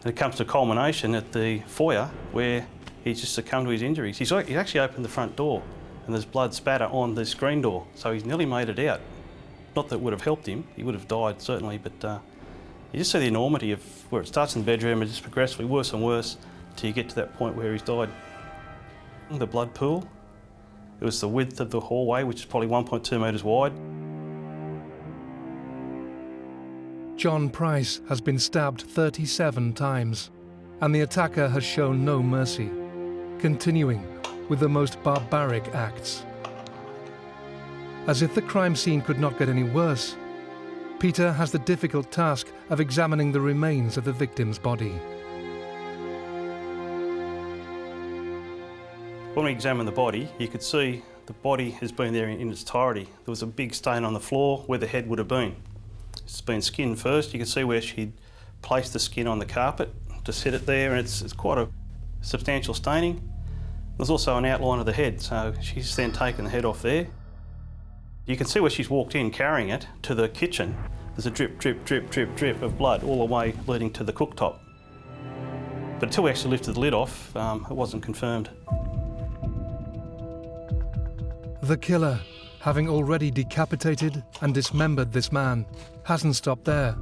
it comes to a culmination at the foyer where he's just succumbed to his injuries. He's actually opened the front door and there's blood spatter on the screen door, so he's nearly made it out. Not that it would have helped him, he would have died certainly, but you just see the enormity of where it starts in the bedroom and just progressively worse and worse till you get to that point where he's died. The blood pool, it was the width of the hallway, which is probably 1.2 metres wide. John Price has been stabbed 37 times, and the attacker has shown no mercy, continuing with the most barbaric acts. As if the crime scene could not get any worse, Peter has the difficult task of examining the remains of the victim's body. When we examined the body, you could see the body has been there in its entirety. There was a big stain on the floor where the head would have been. It's been skinned first. You can see where she'd placed the skin on the carpet to set it there, and it's quite a substantial staining. There's also an outline of the head, so she's then taken the head off there. You can see where she's walked in carrying it to the kitchen. There's a drip, drip, drip, drip, drip of blood all the way leading to the cooktop. But until we actually lifted the lid off, it wasn't confirmed. The killer, having already decapitated and dismembered this man, hasn't stopped there,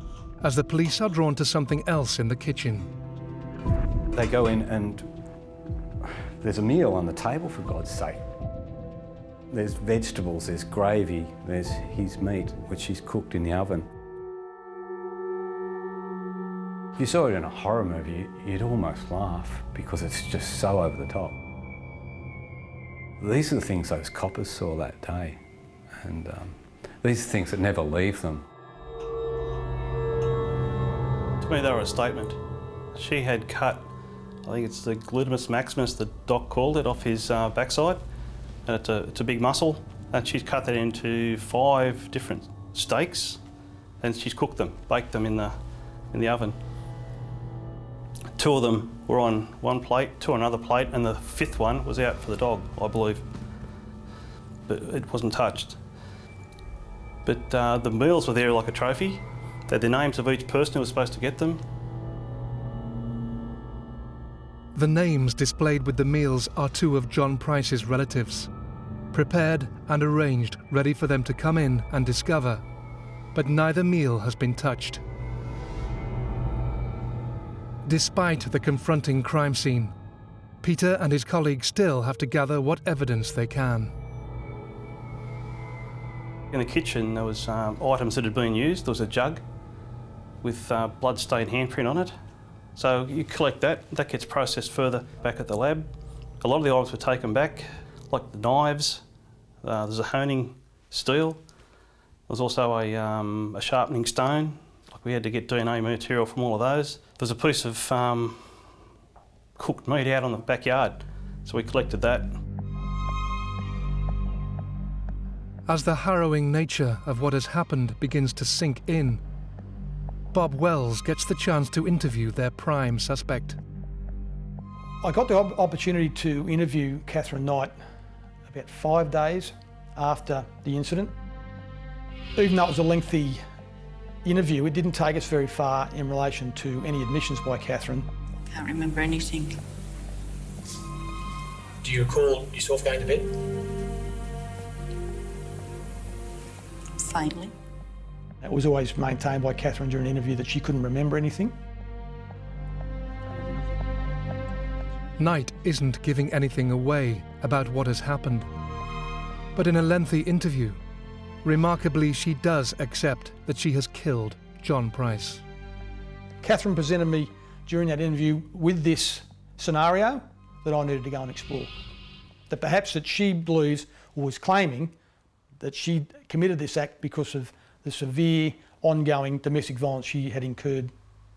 as the police are drawn to something else in the kitchen. They go in and there's a meal on the table, for God's sake. There's vegetables, there's gravy, there's his meat, which he's cooked in the oven. If you saw it in a horror movie, you'd almost laugh because it's just so over the top. These are the things those coppers saw that day, and these are things that never leave them. To me, they were a statement. She had cut, I think it's the glutamus maximus, the doc called it, off his backside, and it's a big muscle, and she's cut that into 5 different steaks, and she's cooked them, baked them in the oven. 2 of them were on one plate, 2 on another plate, and the 5th one was out for the dog, I believe. But it wasn't touched. But the meals were there like a trophy. They had the names of each person who was supposed to get them. The names displayed with the meals are 2 of John Price's relatives, prepared and arranged, ready for them to come in and discover. But neither meal has been touched. Despite the confronting crime scene, Peter and his colleagues still have to gather what evidence they can. In the kitchen, there was items that had been used. There was a jug with blood-stained handprint on it. So you collect that, that gets processed further back at the lab. A lot of the items were taken back, like the knives. There's a honing steel. There's also a sharpening stone. We had to get DNA material from all of those. There's a piece of cooked meat out on the backyard, so we collected that. As the harrowing nature of what has happened begins to sink in, Bob Wells gets the chance to interview their prime suspect. I got the opportunity to interview Katherine Knight about 5 days after the incident. Even though it was a lengthy interview, it didn't take us very far in relation to any admissions by Katherine. Can't remember anything. Do you recall yourself going to bed? Faintly. It was always maintained by Katherine during the interview that she couldn't remember anything. Knight isn't giving anything away about what has happened. But in a lengthy interview, remarkably, she does accept that she has killed John Price. Katherine presented me during that interview with this scenario that I needed to go and explore. That perhaps that she believes, or was claiming, that she committed this act because of the severe ongoing domestic violence she had incurred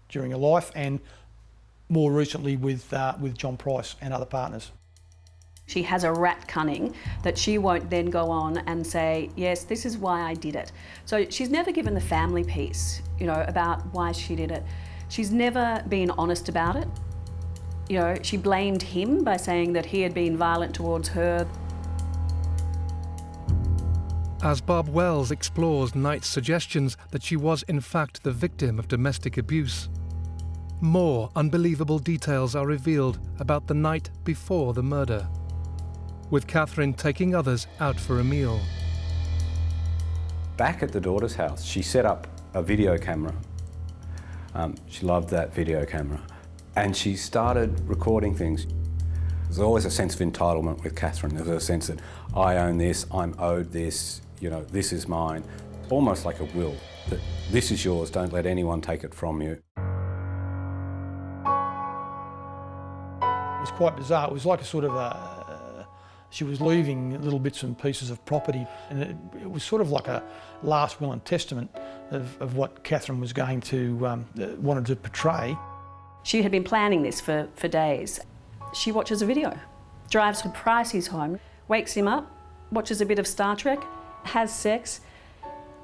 during her life, and more recently with John Price and other partners. She has a rat cunning that she won't then go on and say, yes, this is why I did it. So she's never given the family piece, about why she did it. She's never been honest about it. She blamed him by saying that he had been violent towards her. As Bob Wells explores Knight's suggestions that she was in fact the victim of domestic abuse, more unbelievable details are revealed about the night before the murder, with Katherine taking others out for a meal. Back at the daughter's house, she set up a video camera. She loved that video camera. And she started recording things. There's always a sense of entitlement with Katherine. There's a sense that I own this, I'm owed this, this is mine. Almost like a will, that this is yours, don't let anyone take it from you. It was quite bizarre. It was like a sort of she was leaving little bits and pieces of property, and it was sort of like a last will and testament of what Katherine was going to, wanted to portray. She had been planning this for days. She watches a video drives to Pricey's home, wakes him up, watches a bit of Star Trek, has sex.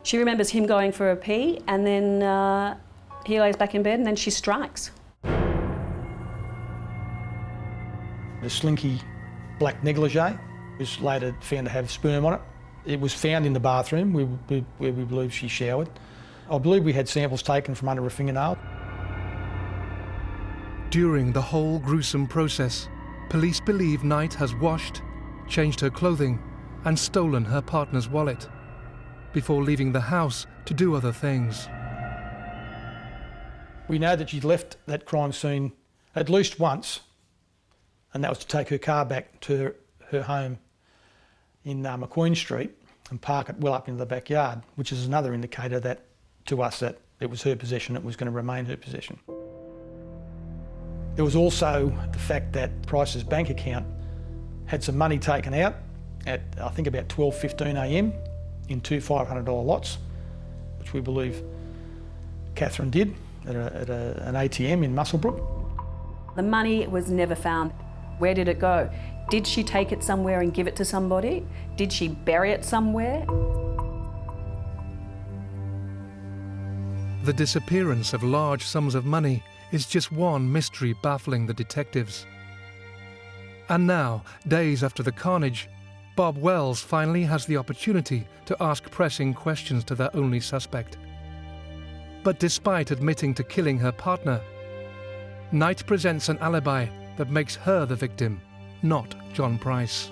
She remembers him going for a pee, and then he lays back in bed, and then she strikes. The slinky black negligee was later found to have sperm on it. It was found in the bathroom where we believe she showered. I believe we had samples taken from under a fingernail. During the whole gruesome process, police believe Knight has washed, changed her clothing, and stolen her partner's wallet before leaving the house to do other things. We know that she left that crime scene at least once, and that was to take her car back to her home in McQueen Street and park it well up into the backyard, which is another indicator that to us that it was her possession, it was going to remain her possession. There was also the fact that Price's bank account had some money taken out at I think about 12:15 a.m. in two $500 lots, which we believe Katherine did at an ATM in Muswellbrook. The money was never found. Where did it go? Did she take it somewhere and give it to somebody? Did she bury it somewhere? The disappearance of large sums of money is just one mystery baffling the detectives. And now, days after the carnage, Bob Wells finally has the opportunity to ask pressing questions to their only suspect. But despite admitting to killing her partner, Knight presents an alibi that makes her the victim, not John Price.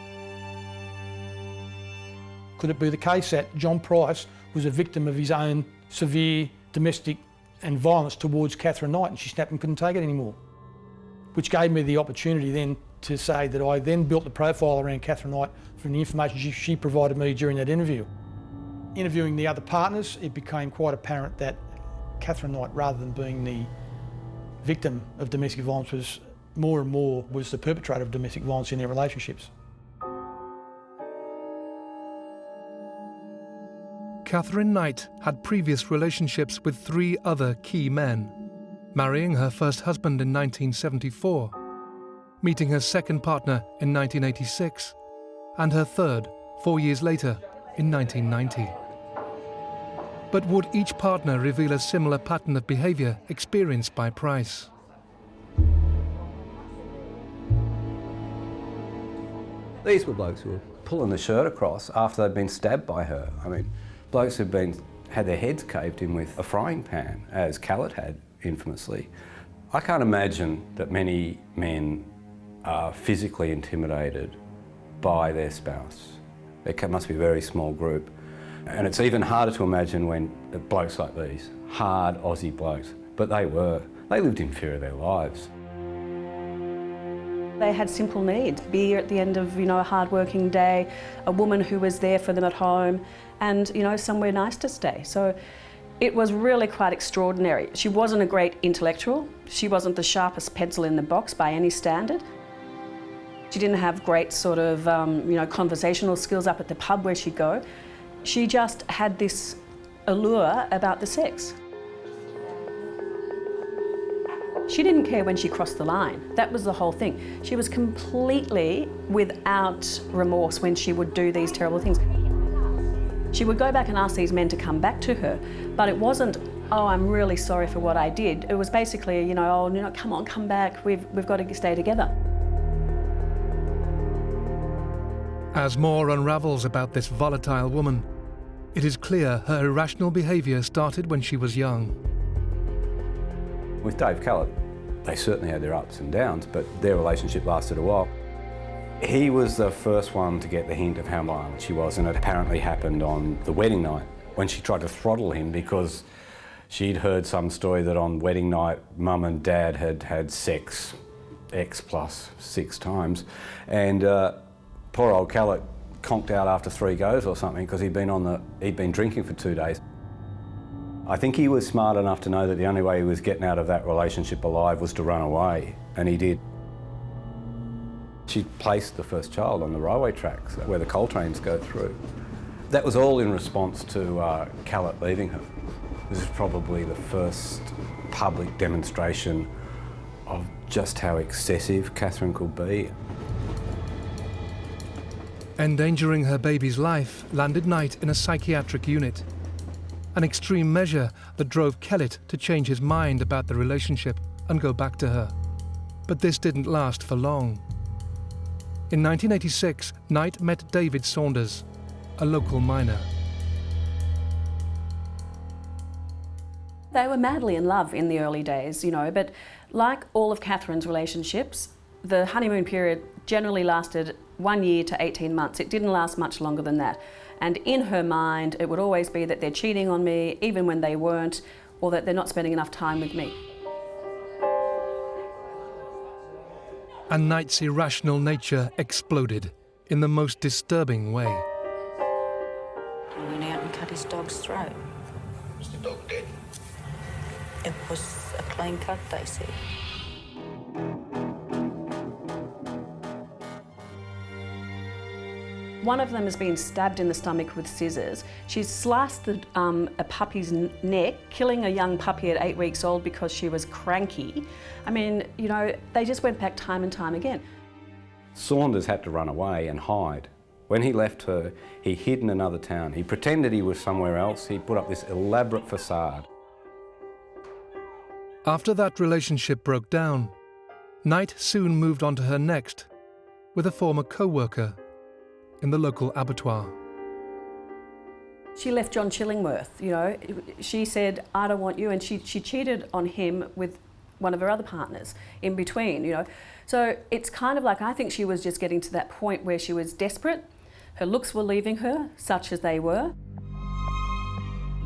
Could it be the case that John Price was a victim of his own severe domestic and violence towards Katherine Knight, and she snapped and couldn't take it anymore? Which gave me the opportunity then to say that I then built the profile around Katherine Knight from the information she provided me during that interview. Interviewing the other partners, it became quite apparent that Katherine Knight, rather than being the victim of domestic violence, was more and more was the perpetrator of domestic violence in their relationships. Katherine Knight had previous relationships with 3 other key men, marrying her first husband in 1974, meeting her second partner in 1986, and her third 4 years later in 1990. But would each partner reveal a similar pattern of behaviour experienced by Price? These were blokes who were pulling the shirt across after they'd been stabbed by her. I mean, blokes who'd had their heads caved in with a frying pan, as Khaled had infamously. I can't imagine that many men are physically intimidated by their spouse. It must be a very small group. And it's even harder to imagine when blokes like these, hard Aussie blokes, but they lived in fear of their lives. They had simple needs, beer at the end of, a hard working day, a woman who was there for them at home, and, somewhere nice to stay. So it was really quite extraordinary. She wasn't a great intellectual. She wasn't the sharpest pencil in the box by any standard. She didn't have great sort of, conversational skills up at the pub where she'd go. She just had this allure about the sex. She didn't care when she crossed the line. That was the whole thing. She was completely without remorse when she would do these terrible things. She would go back and ask these men to come back to her, but it wasn't, oh, I'm really sorry for what I did. It was basically, come on, come back, we've got to stay together. As more unravels about this volatile woman, it is clear her irrational behaviour started when she was young. With Dave Khaled, they certainly had their ups and downs, but their relationship lasted a while. He was the first one to get the hint of how violent she was, and it apparently happened on the wedding night when she tried to throttle him because she'd heard some story that on wedding night, Mum and Dad had had sex X plus 6 times, and poor old Khaled conked out after 3 goes or something because he'd been drinking for 2 days. I think he was smart enough to know that the only way he was getting out of that relationship alive was to run away, and he did. She placed the first child on the railway tracks where the coal trains go through. That was all in response to Khaled leaving her. This is probably the first public demonstration of just how excessive Katherine could be. Endangering her baby's life landed Knight in a psychiatric unit, an extreme measure that drove Kellett to change his mind about the relationship and go back to her. But this didn't last for long. In 1986, Knight met David Saunders, a local miner. They were madly in love in the early days, you know, but like all of Katherine's relationships, the honeymoon period generally lasted 1 year to 18 months. It didn't last much longer than that. And in her mind, it would always be that they're cheating on me, even when they weren't, or that they're not spending enough time with me. And Knight's irrational nature exploded in the most disturbing way. He went out and cut his dog's throat. Was the dog dead? It was a clean cut, they said. One of them has been stabbed in the stomach with scissors. She's sliced a puppy's neck, killing a young puppy at 8 weeks old because she was cranky. I mean, you know, they just went back time and time again. Saunders had to run away and hide. When he left her, he hid in another town. He pretended he was somewhere else. He put up this elaborate facade. After that relationship broke down, Knight soon moved on to her next with a former co-worker in the local abattoir. She left John Chillingworth, you know. She said, I don't want you, and she cheated on him with one of her other partners in between, you know. So it's kind of like, I think she was just getting to that point where she was desperate. Her looks were leaving her, such as they were.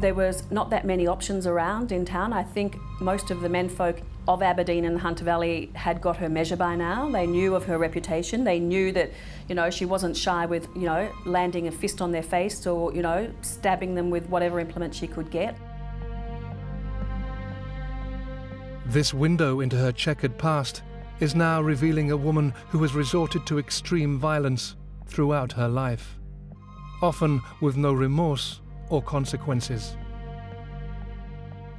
There was not that many options around in town. I think most of the menfolk of Aberdeen and the Hunter Valley had got her measure by now. They knew of her reputation. They knew that, you know, she wasn't shy with, you know, landing a fist on their face or, you know, stabbing them with whatever implement she could get. This window into her checkered past is now revealing a woman who has resorted to extreme violence throughout her life, often with no remorse or consequences.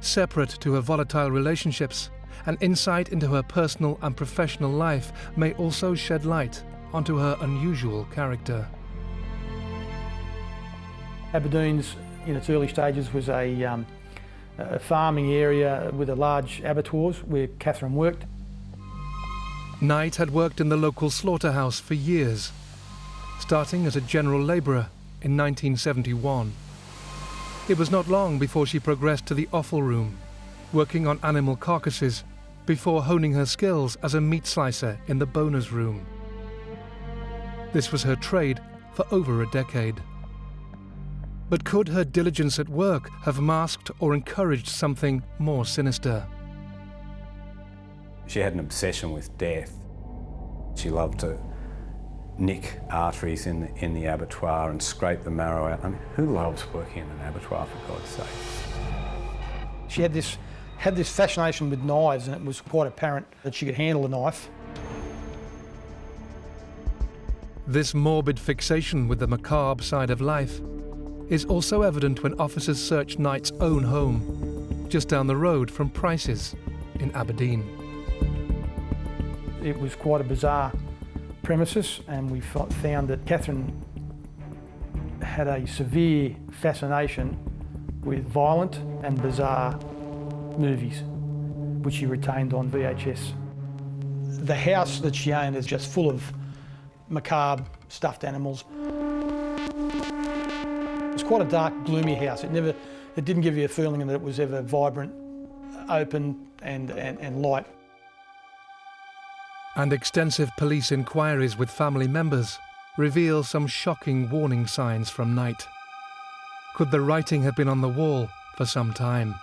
Separate to her volatile relationships, an insight into her personal and professional life may also shed light onto her unusual character. Aberdeen's, in its early stages, was a farming area with a large abattoirs where Katherine worked. Knight had worked in the local slaughterhouse for years, starting as a general labourer in 1971. It was not long before she progressed to the offal room, working on animal carcasses before honing her skills as a meat slicer in the boners room. This was her trade for over a decade. But could her diligence at work have masked or encouraged something more sinister? She had an obsession with death. She loved to nick arteries in the abattoir and scrape the marrow out. I mean, who loves working in an abattoir, for God's sake? She had this fascination with knives, and it was quite apparent that she could handle a knife. This morbid fixation with the macabre side of life is also evident when officers search Knight's own home, just down the road from Price's in Aberdeen. It was quite a bizarre premises, and we found that Katherine had a severe fascination with violent and bizarre movies, which she retained on VHS. The house that she owned is just full of macabre stuffed animals. It's quite a dark, gloomy house. It didn't give you a feeling that it was ever vibrant, open and light. And extensive police inquiries with family members reveal some shocking warning signs from Knight. Could the writing have been on the wall for some time?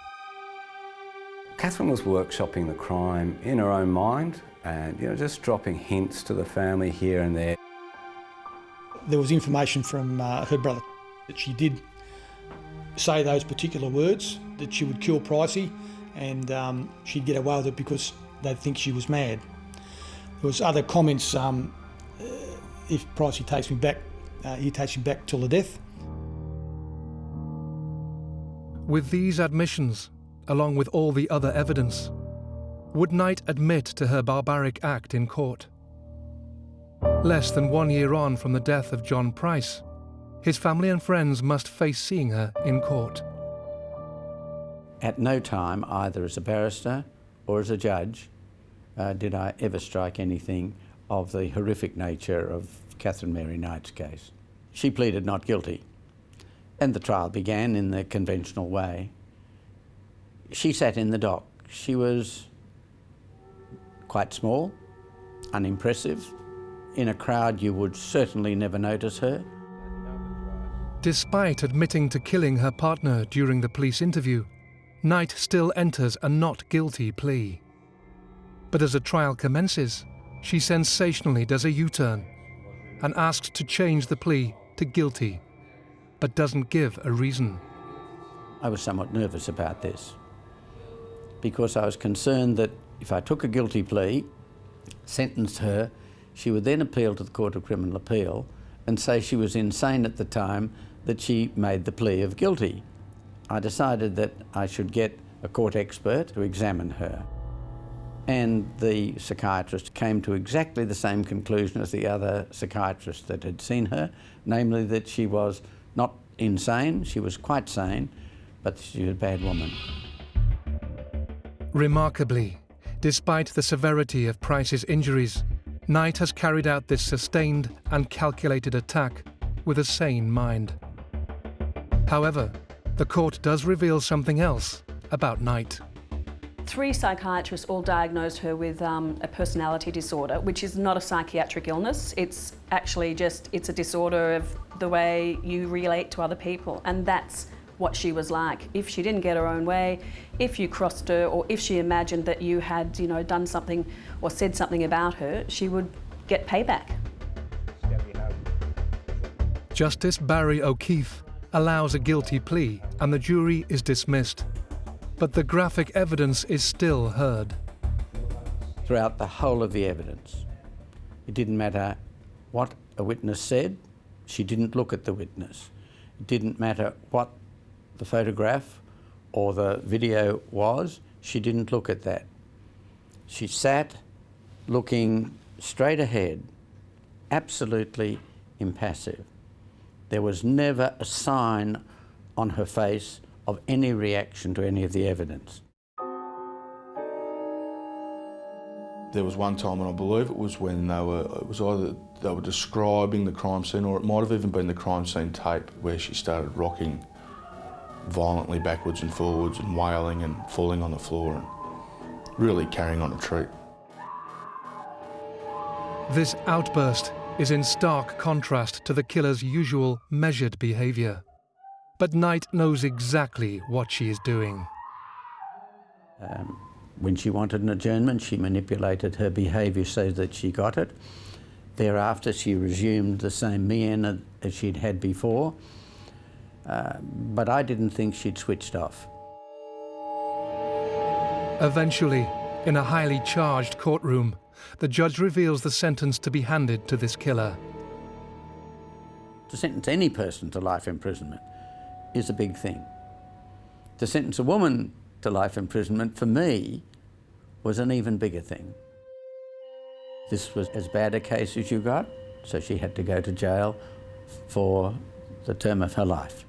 Katherine was workshopping the crime in her own mind and, you know, just dropping hints to the family here and there. There was information from her brother that she did say those particular words, that she would kill Pricey, and she'd get away with it because they'd think she was mad. There was other comments, if Pricey takes me back, he takes me back till the death. With these admissions, along with all the other evidence, would Knight admit to her barbaric act in court? Less than 1 year on from the death of John Price, his family and friends must face seeing her in court. At no time, either as a barrister or as a judge, did I ever strike anything of the horrific nature of Katherine Mary Knight's case. She pleaded not guilty, and the trial began in the conventional way. She sat in the dock. She was quite small, unimpressive. In a crowd, you would certainly never notice her. Despite admitting to killing her partner during the police interview, Knight still enters a not guilty plea. But as the trial commences, she sensationally does a U-turn and asks to change the plea to guilty, but doesn't give a reason. I was somewhat nervous about this because I was concerned that if I took a guilty plea, sentenced her, she would then appeal to the Court of Criminal Appeal and say she was insane at the time that she made the plea of guilty. I decided that I should get a court expert to examine her. And the psychiatrist came to exactly the same conclusion as the other psychiatrist that had seen her, namely that she was not insane, she was quite sane, but she was a bad woman. Remarkably, despite the severity of Price's injuries, Knight has carried out this sustained and calculated attack with a sane mind. However, the court does reveal something else about Knight. 3 psychiatrists all diagnosed her with a personality disorder, which is not a psychiatric illness. It's actually it's a disorder of the way you relate to other people, and that's what she was like. If she didn't get her own way, if you crossed her, or if she imagined that you had, done something or said something about her, she would get payback. Justice Barry O'Keefe allows a guilty plea and the jury is dismissed. But the graphic evidence is still heard. Throughout the whole of the evidence, it didn't matter what a witness said, she didn't look at the witness. It didn't matter what the photograph or the video was, she didn't look at that. She sat looking straight ahead, absolutely impassive. There was never a sign on her face of any reaction to any of the evidence. There was one time, and I believe it was when it was either they were describing the crime scene, or it might have even been the crime scene tape, where she started rocking violently backwards and forwards and wailing and falling on the floor and really carrying on a treat. This outburst is in stark contrast to the killer's usual measured behaviour. But Knight knows exactly what she is doing. When she wanted an adjournment, she manipulated her behaviour so that she got it. Thereafter, she resumed the same mien as she'd had before, but I didn't think she'd switched off. Eventually, in a highly charged courtroom, the judge reveals the sentence to be handed to this killer. To sentence any person to life imprisonment is a big thing. To sentence a woman to life imprisonment, for me, was an even bigger thing. This was as bad a case as you got, so she had to go to jail for the term of her life.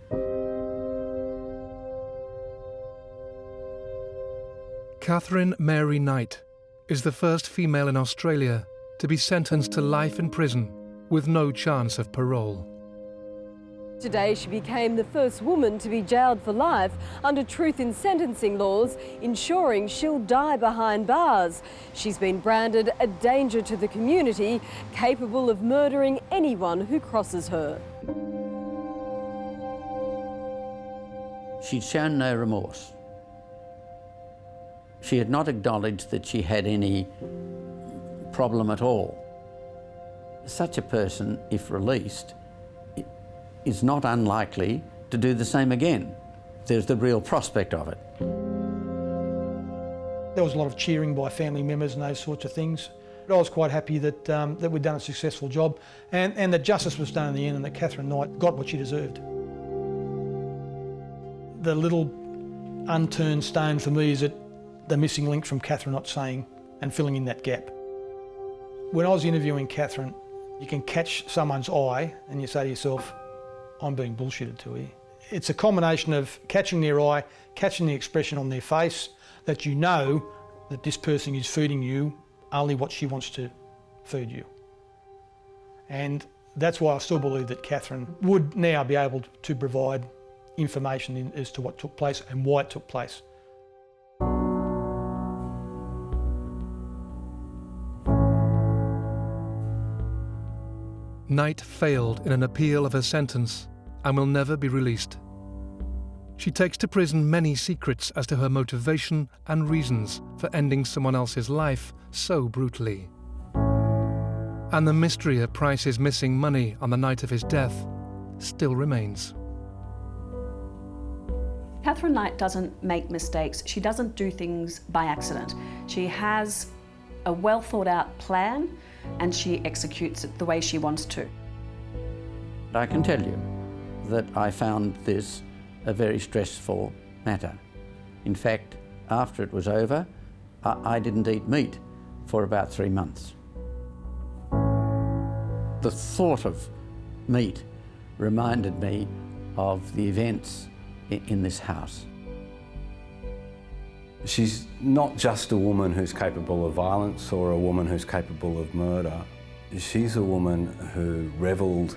Katherine Mary Knight is the first female in Australia to be sentenced to life in prison with no chance of parole. Today she became the first woman to be jailed for life under truth in sentencing laws, ensuring she'll die behind bars. She's been branded a danger to the community, capable of murdering anyone who crosses her. She'd shown no remorse. She had not acknowledged that she had any problem at all. Such a person, if released, is not unlikely to do the same again. There's the real prospect of it. There was a lot of cheering by family members and those sorts of things. But I was quite happy that, that we'd done a successful job and that justice was done in the end and that Katherine Knight got what she deserved. The little unturned stone for me is that the missing link from Katherine not saying and filling in that gap. When I was interviewing Katherine, You can catch someone's eye and you say to yourself, I'm being bullshitted to here. It's a combination of catching their eye, catching the expression on their face, that you know that this person is feeding you only what she wants to feed you. And that's why I still believe that Katherine would now be able to provide information as to what took place and why it took place. Knight failed in an appeal of her sentence and will never be released. She takes to prison many secrets as to her motivation and reasons for ending someone else's life so brutally. And the mystery of Price's missing money on the night of his death still remains. Katherine Knight doesn't make mistakes. She doesn't do things by accident. She has a well thought out plan and she executes it the way she wants to. I can tell you that I found this a very stressful matter. In fact, after it was over, I didn't eat meat for about 3 months. The thought of meat reminded me of the events in this house. She's not just a woman who's capable of violence or a woman who's capable of murder. She's a woman who revelled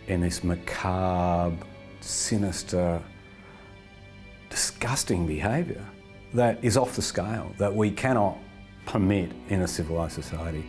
in this macabre, sinister, disgusting behaviour that is off the scale, that we cannot permit in a civilised society.